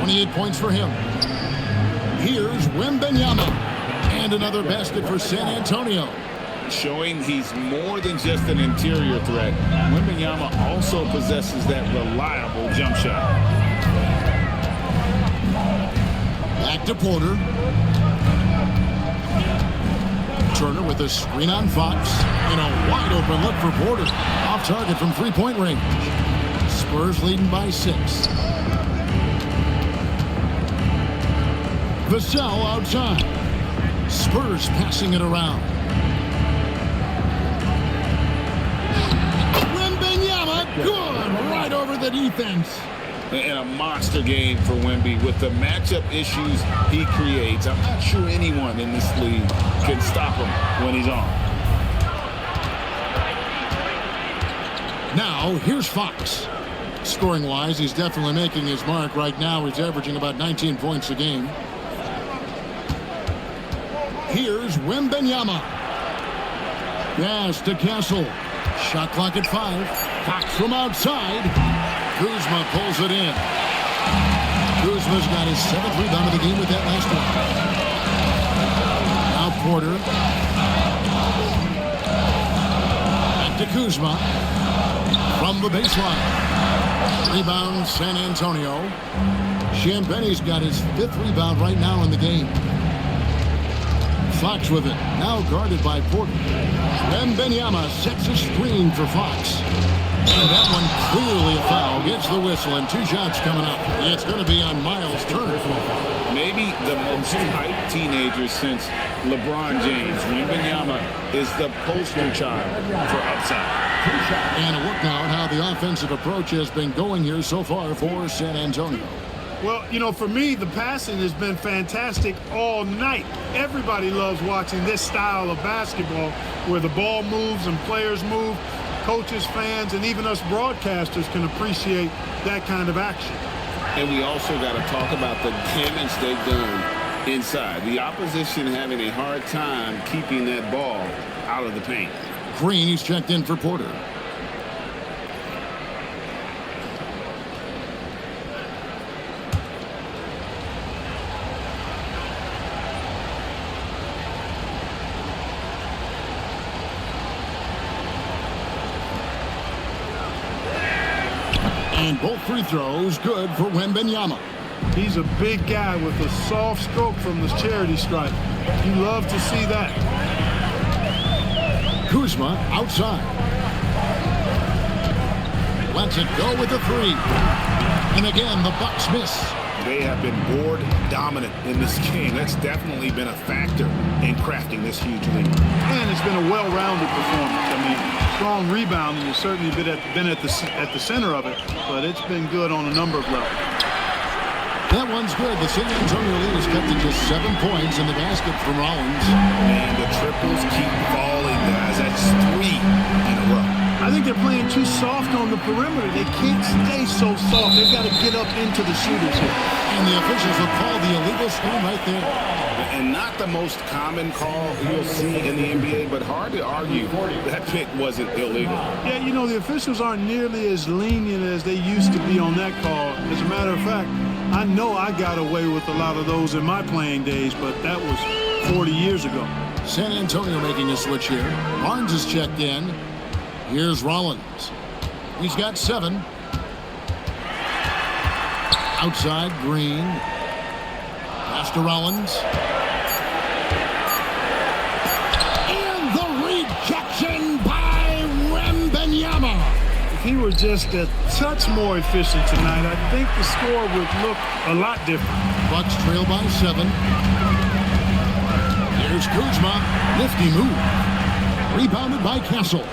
28 points for him. Here's Wembanyama. And another basket for San Antonio. Showing he's more than just an interior threat. Wembanyama also possesses that reliable jump shot. Back to Porter. Turner with a screen on Fox. And a wide open look for Porter. Off target from three-point range. Spurs leading by 6. Vassell outside. Spurs passing it around. Wembanyama, good, right over the defense. And a monster game for Wemby with the matchup issues he creates. I'm not sure anyone in this league can stop him when he's on. Now, here's Fox. Scoring-wise, he's definitely making his mark right now. He's averaging about 19 points a game. Here's Wembanyama. Pass to Castle. Shot clock at 5. Fox from outside. Kuzma pulls it in. Kuzma's got his 7th rebound of the game with that last one. Now Porter. Back to Kuzma. From the baseline. Rebound San Antonio. Champagne's got his 5th rebound right now in the game. Fox with it. Now guarded by Porter. Wembanyama sets a screen for Fox. And that one clearly a foul. Gets the whistle and 2 shots coming up. It's going to be on Miles Turner. Maybe the most hyped teenager since LeBron James. Wembanyama is the poster child for upside. And a look now at how the offensive approach has been going here so far for San Antonio. Well, you know, for me, the passing has been fantastic all night. Everybody loves watching this style of basketball where the ball moves and players move. Coaches, fans, and even us broadcasters can appreciate that kind of action. And we also got to talk about the damage they've done inside. The opposition having a hard time keeping that ball out of the paint. Green, he's checked in for Porter. And both free throws good for Wembanyama. He's a big guy with a soft stroke from the charity stripe. You love to see that. Kuzma outside. Lets it go with the 3. And again, the Bucks miss. they have been board dominant in this game. That's definitely been a factor in crafting this huge lead. And it's been a well-rounded performance. I mean, strong rebounding has certainly been at the center of it, but it's been good on a number of levels. That one's good. The San Antonio lead is cut to just 7 points in the basket from Rollins. And the triples keep falling, guys. That's 3 in a row. I think they're playing too soft on the perimeter. They can't stay so soft. They've got to get up into the shooters here. And the officials have called the illegal screen right there. And not the most common call you'll see in the NBA, but hard to argue that pick wasn't illegal. Yeah, you know, the officials aren't nearly as lenient as they used to be on that call. As a matter of fact, I know I got away with a lot of those in my playing days, but that was 40 years ago. San Antonio making a switch here. Barnes is checked in. Here's Rollins. He's got 7. Outside, Green. Pass to Rollins. And the rejection by Wembanyama. If he were just a touch more efficient tonight, I think the score would look a lot different. Bucks trail by 7. Here's Kuzma. Nifty move. Rebounded by Castle.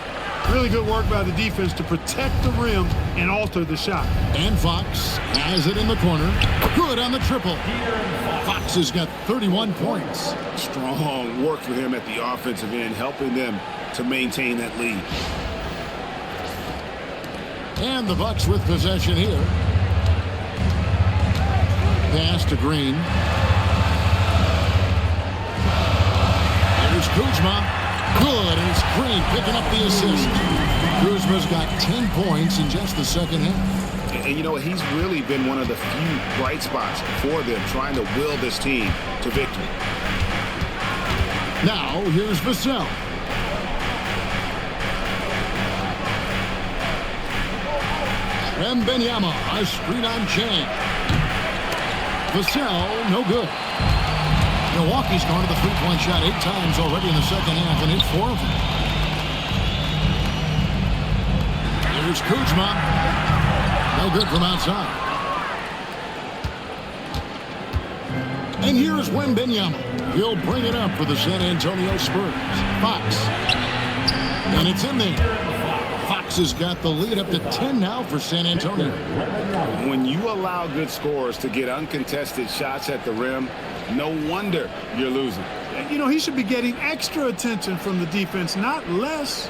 Really good work by the defense to protect the rim and alter the shot. And Fox has it in the corner. Good on the triple. Fox has got 31 points. Strong work for him at the offensive end, helping them to maintain that lead. And the Bucks with possession here. Pass to Green. Here's Kuzma. Good, and it's Green picking up the assist. Kuzma's got 10 points in just the second half. And you know, he's really been one of the few bright spots for them, trying to will this team to victory. Now, here's Vassell. Wembanyama, a screen on Chang. Vassell, no good. Milwaukee's gone to the three-point shot 8 times already in the second half and hit 4 of them. Here's Kuzma. No good from outside. And here's Wembanyama. He'll bring it up for the San Antonio Spurs. Fox. And it's in there. Fox has got the lead up to 10 now for San Antonio. When you allow good scorers to get uncontested shots at the rim, no wonder you're losing. You know, he should be getting extra attention from the defense, not less.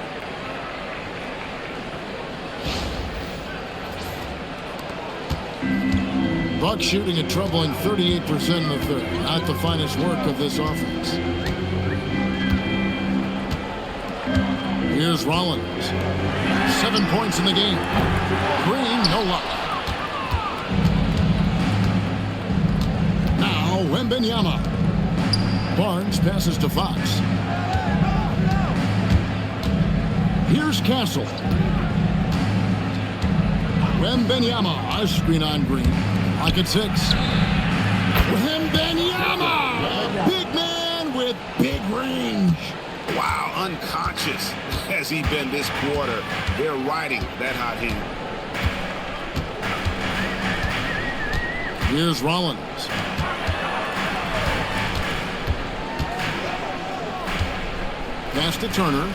Bucks shooting a troubling 38% in the third. Not the finest work of this offense. Here's Rollins. 7 points in the game. Green, no luck. Now, Wembanyama. Barnes passes to Fox. Here's Castle. Wembanyama, a screen on Green. Like at 6. Wembanyama! Big man with big range. Wow, unconscious has he been this quarter. They're riding that hot hand. Here's Rollins. Pass to Turner.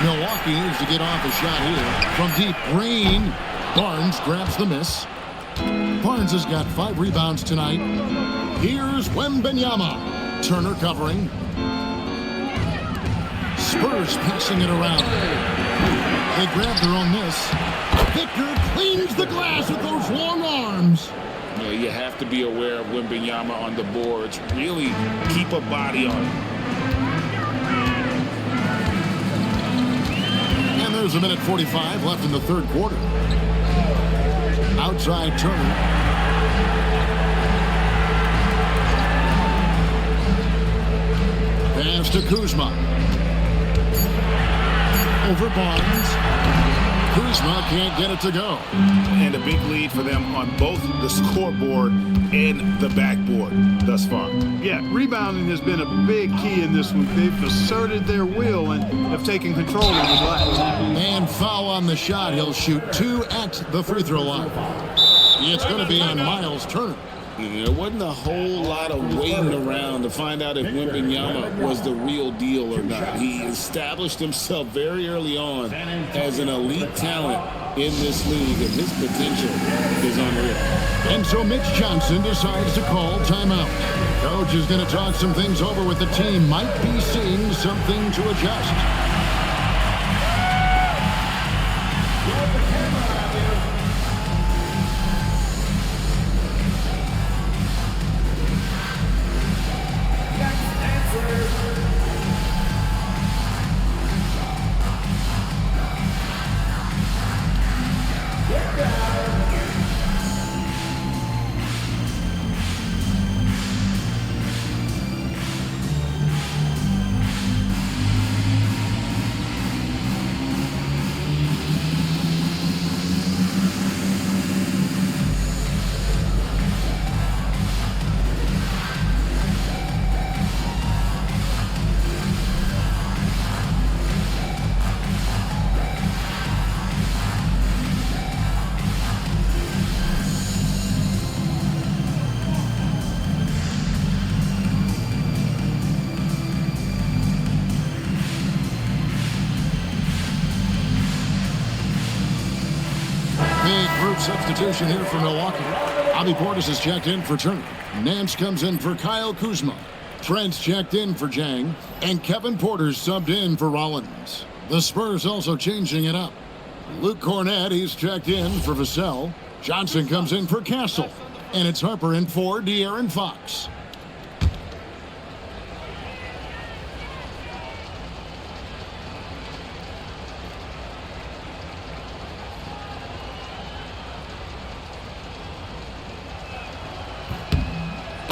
Milwaukee needs to get off a shot here. From deep, Green. Barnes grabs the miss. Barnes has got 5 rebounds tonight. Here's Wembanyama. Turner covering. Spurs passing it around. They grab their own miss. Victor cleans the glass with those long arms. You know, you have to be aware of Wembanyama on the boards. Really keep a body on him. And there's a minute 45 left in the third quarter. Outside Turner. Pass to Kuzma. Over Barnes. Kuzma can't get it to go. And a big lead for them on both the scoreboard and the backboard thus far. Yeah, rebounding has been a big key in this one. They've asserted their will and have taken control of the glass. And foul on the shot. He'll shoot 2 at the free throw line. It's going to be on Miles Turner. There wasn't a whole lot of waiting around to find out if Wembanyama was the real deal or not. He established himself very early on as an elite talent in this league, and his potential is unreal. And so Mitch Johnson decides to call timeout. Coach is going to talk some things over with the team. Might be seeing something to adjust. Substitution here for Milwaukee. Bobby Portis is checked in for Turner. Nance comes in for Kyle Kuzma. Trent's checked in for Jang. And Kevin Porter's subbed in for Rollins. The Spurs also changing it up. Luke Cornett, he's checked in for Vassell. Johnson comes in for Castle. And it's Harper in for De'Aaron Fox.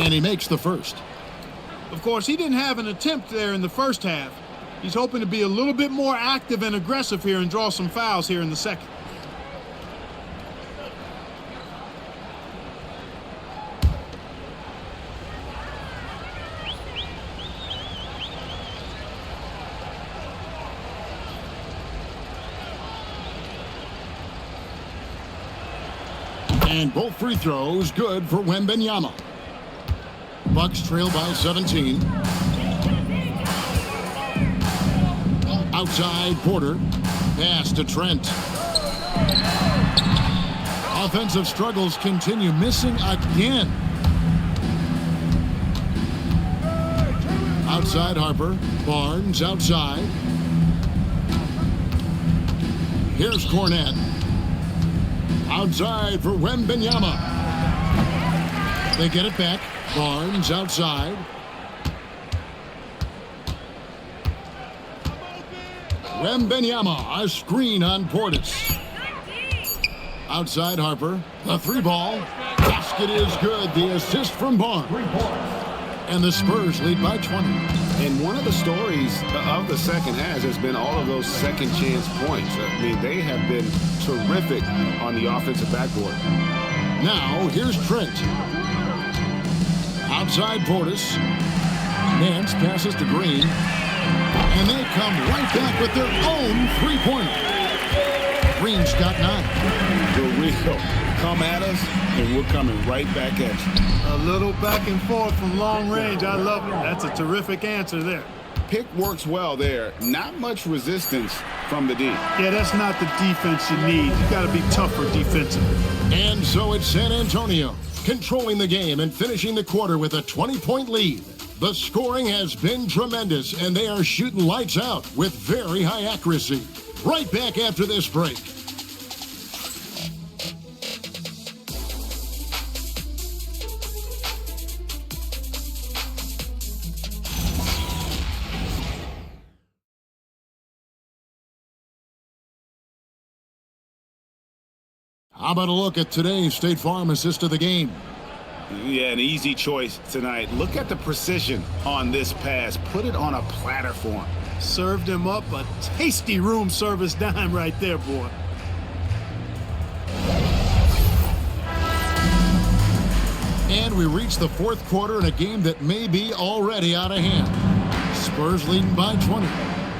And he makes the first. Of course, he didn't have an attempt there in the first half. He's hoping to be a little bit more active and aggressive here and draw some fouls here in the second. And both free throws good for Wembanyama. Bucks trail by 17. Outside Porter. Pass to Trent. Offensive struggles continue. Missing again. Outside Harper. Barnes outside. Here's Cornett. Outside for Wembanyama. They get it back. Barnes outside. Wembanyama, a screen on Portis. Outside Harper, the three ball. Basket is good. The assist from Barnes. And the Spurs lead by 20. And one of the stories of the second half has been all of those second chance points. I mean, they have been terrific on the offensive backboard. Now, here's Trent. Outside Portis. Nance passes to Green. And they come right back with their own three-pointer. Green's got 9. For real. Come at us, and we're coming right back at you. A little back and forth from long range. I love it. That's a terrific answer there. Pick works well there. Not much resistance from the D. Yeah, that's not the defense you need. You got to be tougher defensively. And so it's San Antonio controlling the game and finishing the quarter with a 20-point lead. The scoring has been tremendous, and they are shooting lights out with very high accuracy. Right back after this break. How about a look at today's State Farm assist of the game? Yeah, an easy choice tonight. Look at the precision on this pass. Put it on a platter for him. Served him up a tasty room service dime right there, boy. And we reach the fourth quarter in a game that may be already out of hand. Spurs leading by 20.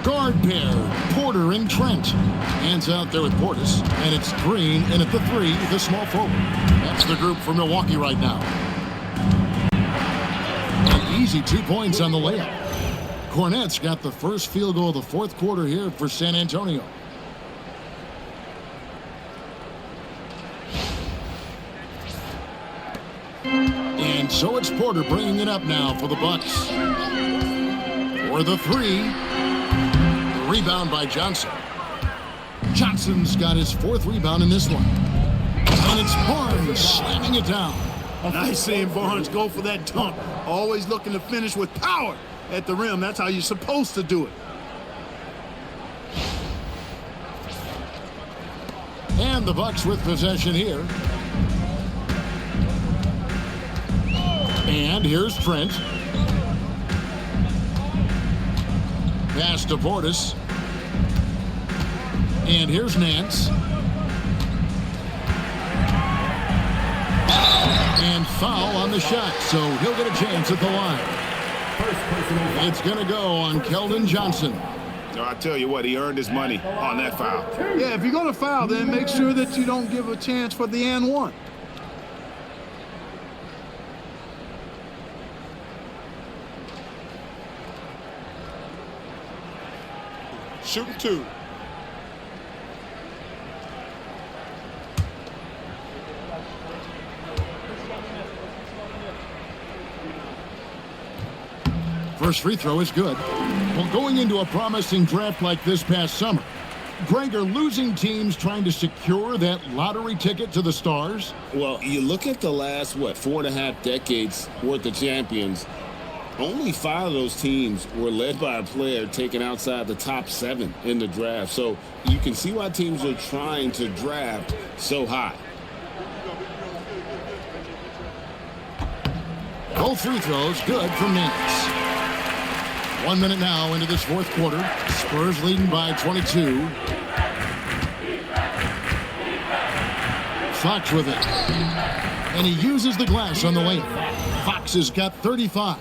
Guard pair, Porter and Trent. Hands out there with Portis, and it's Green in at the 3, the small forward. That's the group for Milwaukee right now. An easy 2 points on the layup. Cornette's got the first field goal of the fourth quarter here for San Antonio. And so it's Porter bringing it up now for the Bucks. For the 3. The rebound by Johnson. Johnson's got his 4th rebound in this one. And it's Barnes slamming it down. Nice seeing Barnes go for that dunk. Always looking to finish with power at the rim. That's how you're supposed to do it. And the Bucks with possession here. And here's Trent. Pass to Portis. And here's Nance. And foul on the shot, so he'll get a chance at the line. It's going to go on Keldon Johnson. I tell you what, he earned his money on that foul. Yeah, if you're going to foul, then make sure that you don't give a chance for the and one. Shooting 2. First free throw is good. Well, going into a promising draft like this past summer, Greg, are losing teams trying to secure that lottery ticket to the stars? Well, you look at the last, 4.5 decades worth of champions, only 5 of those teams were led by a player taken outside the top 7 in the draft. So you can see why teams are trying to draft so high. Both free throws good from Nance. 1 minute now into this fourth quarter. Spurs leading by 22. Fox with it. And he uses the glass on the lane. Fox has got 35.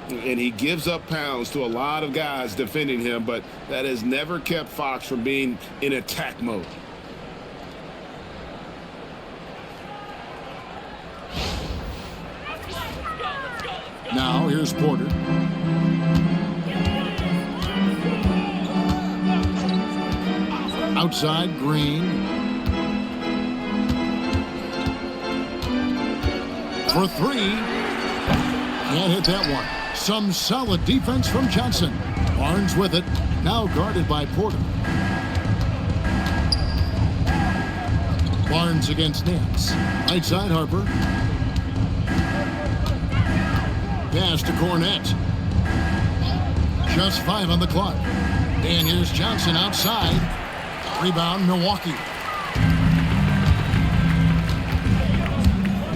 And he gives up pounds to a lot of guys defending him, but that has never kept Fox from being in attack mode. Now here's Porter. Outside, Green. For 3. Can't hit that one. Some solid defense from Johnson. Barnes with it. Now guarded by Porter. Barnes against Nance. Right side, Harper. Pass to Cornette. Just 5 on the clock. And here's Johnson outside. Rebound, Milwaukee.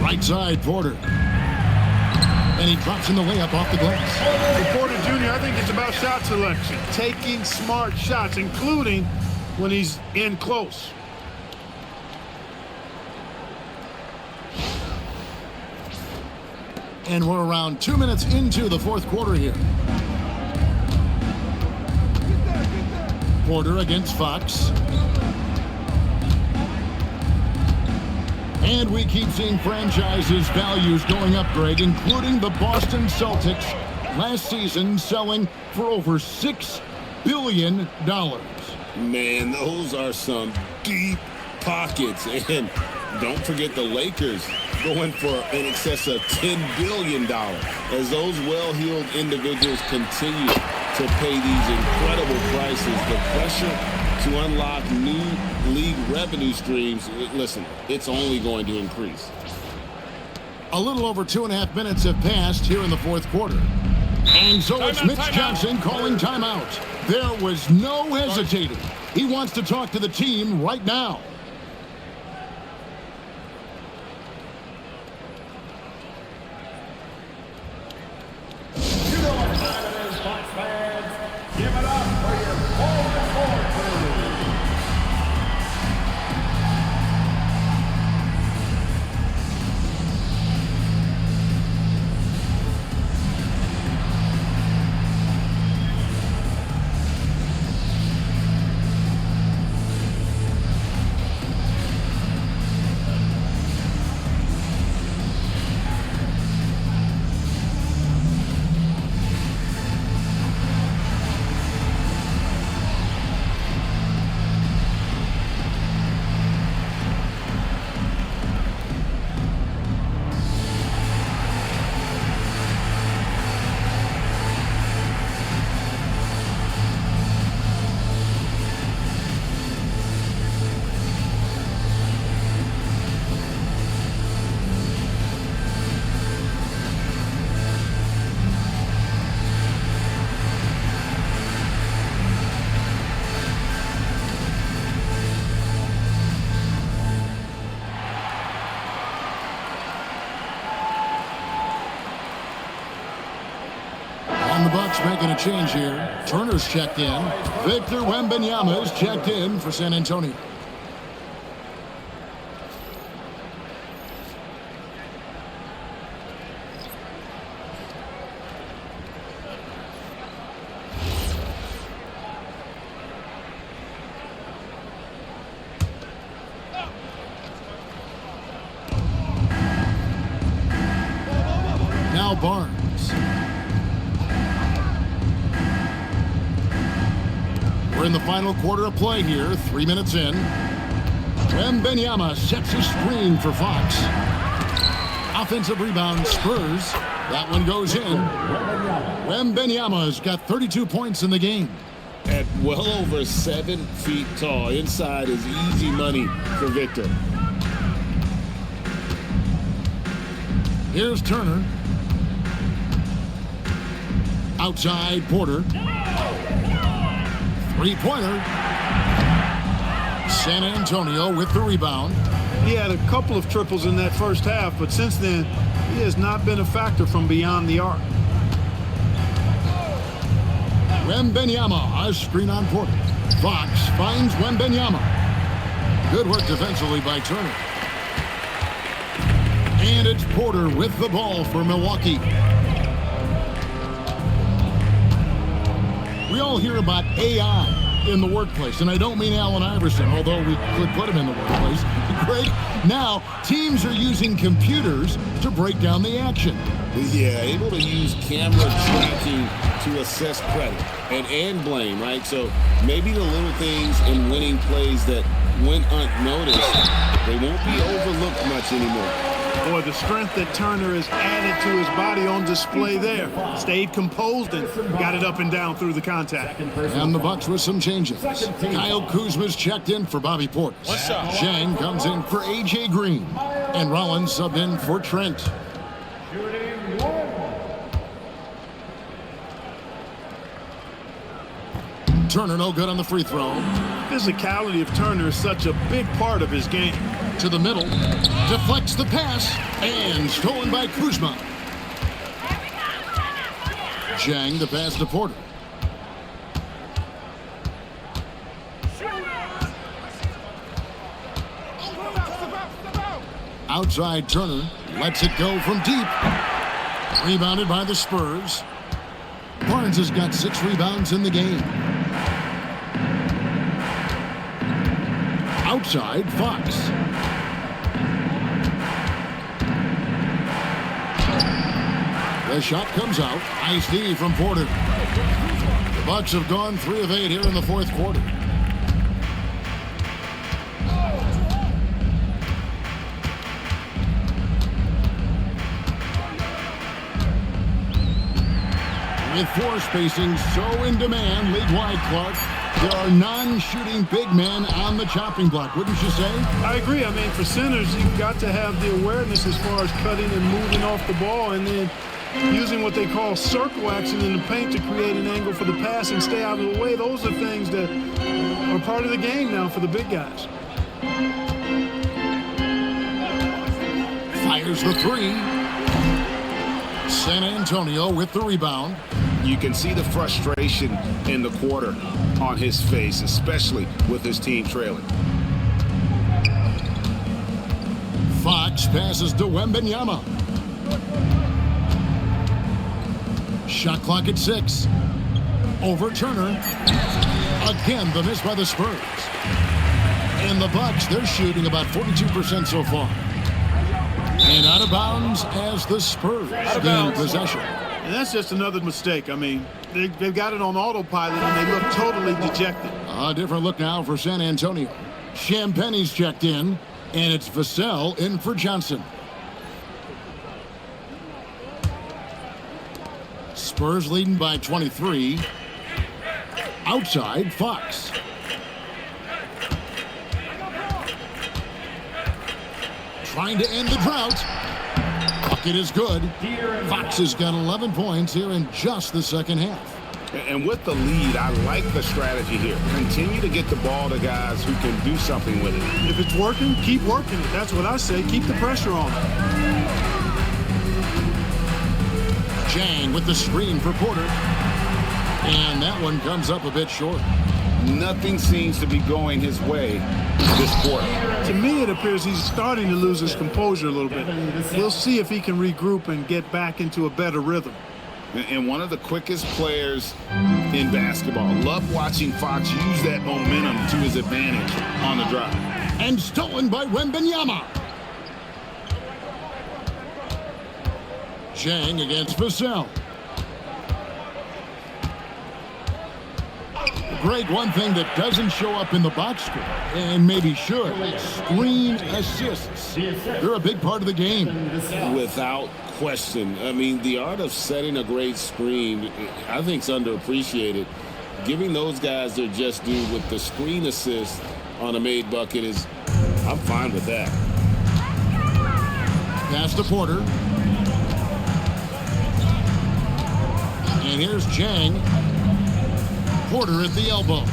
Right side, Porter. And he drops in the layup off the glass. For Porter Jr., I think it's about shot selection. Taking smart shots, including when he's in close. And we're around 2 minutes into the fourth quarter here. Porter against Fox. And we keep seeing franchises' values going up, Greg, including the Boston Celtics last season selling for over $6 billion. Man, those are some deep pockets. And don't forget the Lakers going for in excess of $10 billion as those well-heeled individuals continue to pay these incredible prices. The pressure to unlock new league revenue streams, listen, it's only going to increase. A little over 2.5 minutes have passed here in the fourth quarter. And so it's Mitch Johnson calling timeout. There was no hesitating. He wants to talk to the team right now. And the Bucks making a change here. Turner's checked in. Victor Wembanyama is checked in for San Antonio. Now Barnes. We're in the final quarter of play here, 3 minutes in. Wembanyama sets a screen for Fox. Offensive rebound, Spurs. That one goes in. Wembanyama's got 32 points in the game. At well over 7 feet tall, inside is easy money for Victor. Here's Turner. Outside, Porter. Three-pointer. San Antonio with the rebound. He had a couple of triples in that first half, but since then, he has not been a factor from beyond the arc. Wembanyama, a screen on Porter. Fox finds Wembanyama. Good work defensively by Turner. And it's Porter with the ball for Milwaukee. We all hear about AI in the workplace, and I don't mean Allen Iverson, although we could put him in the workplace. Great. Now, teams are using computers to break down the action. Yeah, able to use camera tracking to assess credit and blame, right? So maybe the little things in winning plays that went unnoticed, they won't be overlooked much anymore. Boy, the strength that Turner has added to his body on display there. Stayed composed and got it up and down through the contact. And the Bucks with some changes. Kyle Kuzma's checked in for Bobby Portis. Zhang comes in for A.J. Green. And Rollins subbed in for Trent. Turner no good on the free throw. Physicality of Turner is such a big part of his game. To the middle, deflects the pass, and stolen by Kuzma. Zhang the pass to Porter. Outside Turner, lets it go from deep. Rebounded by the Spurs. Barnes has got 6 rebounds in the game. Outside, Fox. The shot comes out. Nice D from Porter. The Bucks have gone 3 of 8 here in the fourth quarter. With 4 spacing so in demand, league-wide, Clark, there are non-shooting big men on the chopping block, wouldn't you say? I agree. I mean, for centers, you've got to have the awareness as far as cutting and moving off the ball and then using what they call circle action in the paint to create an angle for the pass and stay out of the way. Those are things that are part of the game now for the big guys. Fires the 3. San Antonio with the rebound. You can see the frustration in the quarter on his face, especially with his team trailing. Fox passes to Wembanyama. Shot clock at 6. Over Turner. Again, the miss by the Spurs. And the Bucks, they're shooting about 42% so far. And out of bounds as the Spurs gain possession. And that's just another mistake. I mean, they've got it on autopilot, and they look totally dejected. A different look now for San Antonio. Champagne's checked in, and it's Vassell in for Johnson. Spurs leading by 23. Outside, Fox. Trying to end the drought. Bucket is good. Fox has got 11 points here in just the second half. And with the lead, I like the strategy here. Continue to get the ball to guys who can do something with it. If it's working, keep working it. That's what I say. Keep the pressure on. Jang with the screen for Porter. And that one comes up a bit short. Nothing seems to be going his way this quarter. To me, it appears he's starting to lose his composure a little bit. We'll see if he can regroup and get back into a better rhythm. And one of the quickest players in basketball. Love watching Fox use that momentum to his advantage on the drive. And stolen by Wembanyama. Jang against Vassell. Greg, one thing that doesn't show up in the box score, and maybe should, screen assists. They're a big part of the game. Without question. I mean, the art of setting a great screen, I think, is underappreciated. Giving those guys their just due with the screen assist on a made bucket is, I'm fine with that. Pass to Porter. And here's Jang. Porter at the elbow.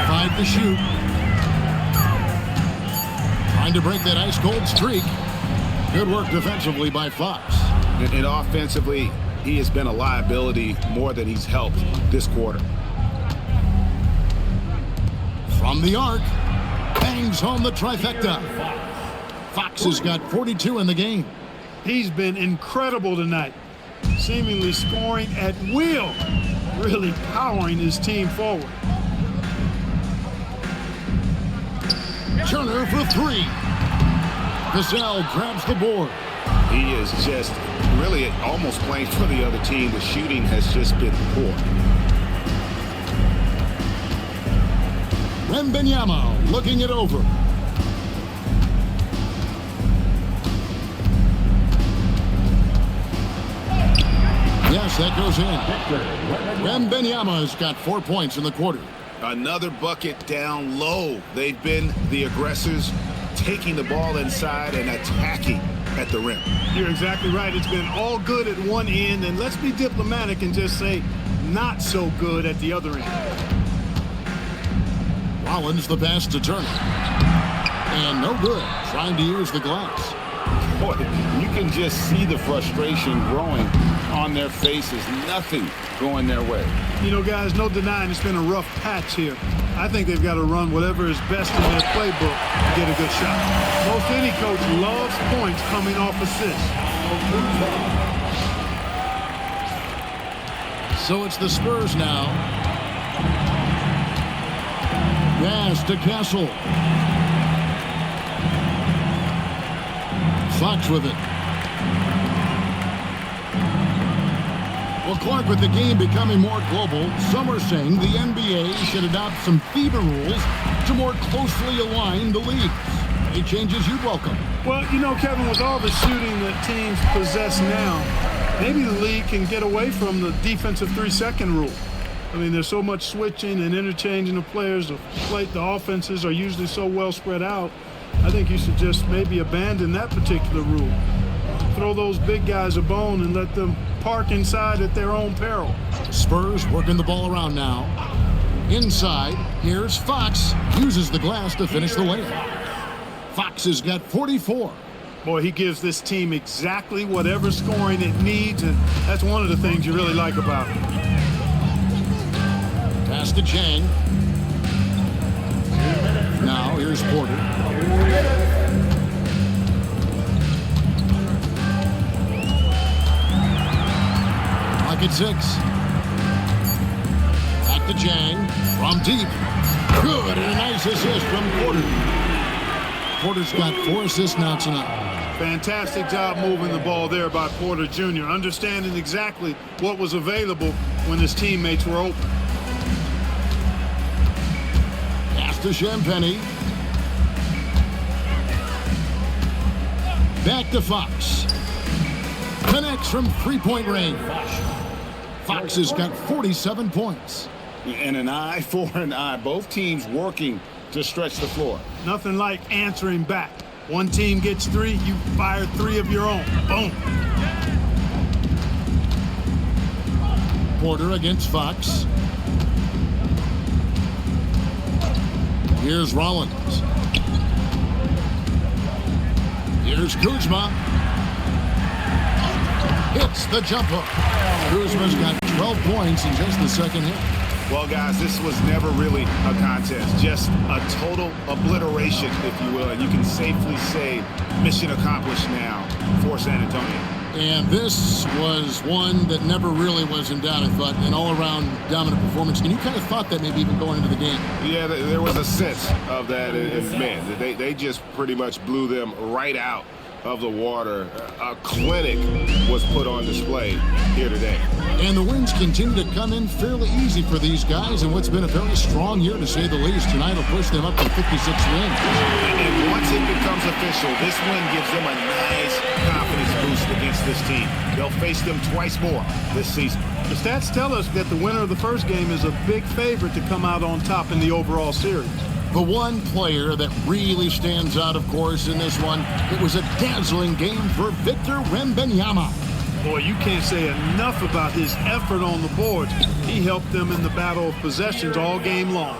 Five to shoot. Trying to break that ice-cold streak. Good work defensively by Fox. And offensively, he has been a liability more than he's helped this quarter. From the arc, bangs home the trifecta. Fox has got 42 in the game. He's been incredible tonight, seemingly scoring at will, really powering his team forward. Turner for three. Vassell grabs the board. He is just really almost playing for the other team. The shooting has just been poor. Wembanyama looking it over. Yes, that goes in. Wembanyama has got 4 points in the quarter. Another bucket down low. They've been the aggressors, taking the ball inside and attacking at the rim. You're exactly right. It's been all good at one end, and let's be diplomatic and just say not so good at the other end. Rollins the pass to Turner. And no good, trying to use the glass. Boy, you can just see the frustration growing on their faces. Nothing going their way. You know, guys, no denying it's been a rough patch here. I think they've got to run whatever is best in their playbook to get a good shot. Most any coach loves points coming off assists. So it's the Spurs now. Pass to Castle. Fox with it. Well, Clark, with the game becoming more global, some are saying the NBA should adopt some FIBA rules to more closely align the leagues. Any changes you'd welcome? Well, you know, Kevin, with all the shooting that teams possess now, maybe the league can get away from the defensive 3-second rule. I mean, there's so much switching and interchanging of players. The offenses are usually so well spread out. I think you should just maybe abandon that particular rule. Throw those big guys a bone and let them park inside at their own peril. Spurs working the ball around now. Inside, here's Fox. Uses the glass to finish the layup. Fox has got 44. Boy, he gives this team exactly whatever scoring it needs, and that's one of the things you really like about him. Pass to Chang. Now here's Porter. Clock at 6. Back to Chang from deep. Good, and a nice assist from Porter. Porter's got 4 assists now tonight. Fantastic job moving the ball there by Porter Jr., understanding exactly what was available when his teammates were open. Pass to Champagny. Back to Fox. Connects from 3-point range. Fox has got 47 points. And an eye for an eye. Both teams working to stretch the floor. Nothing like answering back. One team gets 3, you fire 3 of your own. Boom. Porter against Fox. Here's Rollins. Here's Kuzma. Hits the jump hook. Kuzma's got 12 points in just the second hit. Well, guys, this was never really a contest, just a total obliteration, if you will, and you can safely say mission accomplished now for San Antonio. And this was one that never really was in doubt, I thought, an all-around dominant performance. And you kind of thought that maybe even going into the game. Yeah, there was a sense of that, and man, they just pretty much blew them right out of the water. A clinic was put on display here today. And the wins continue to come in fairly easy for these guys in what's been a very strong year, to say the least. Tonight will push them up to 56 wins. And once it becomes official, this win gives them a nice confidence boost against this team. They'll face them twice more this season. The stats tell us that the winner of the first game is a big favorite to come out on top in the overall series. The one player that really stands out, of course, in this one, it was a dazzling game for Victor Wembanyama. Boy, you can't say enough about his effort on the boards. He helped them in the battle of possessions all game long.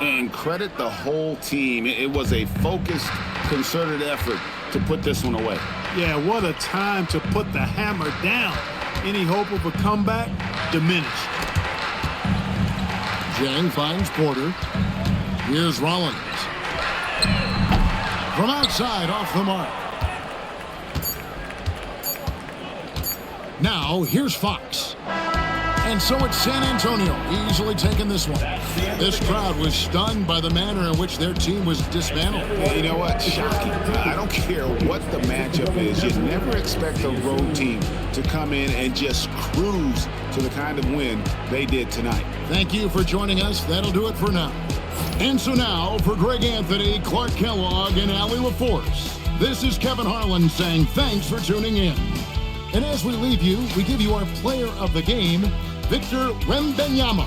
And credit the whole team. It was a focused, concerted effort to put this one away. Yeah, what a time to put the hammer down. Any hope of a comeback diminished. Jang finds Porter. Here's Rollins. From outside, off the mark. Now, here's Fox. And so it's San Antonio, easily taking this one. This crowd was stunned by the manner in which their team was dismantled. Yeah, you know what? Shocking. I don't care what the matchup is. You never expect a road team to come in and just cruise to the kind of win they did tonight. Thank you for joining us. That'll do it for now. And so now, for Greg Anthony, Clark Kellogg, and Allie LaForce, this is Kevin Harlan saying thanks for tuning in. And as we leave you, we give you our player of the game, Victor Wembanyama.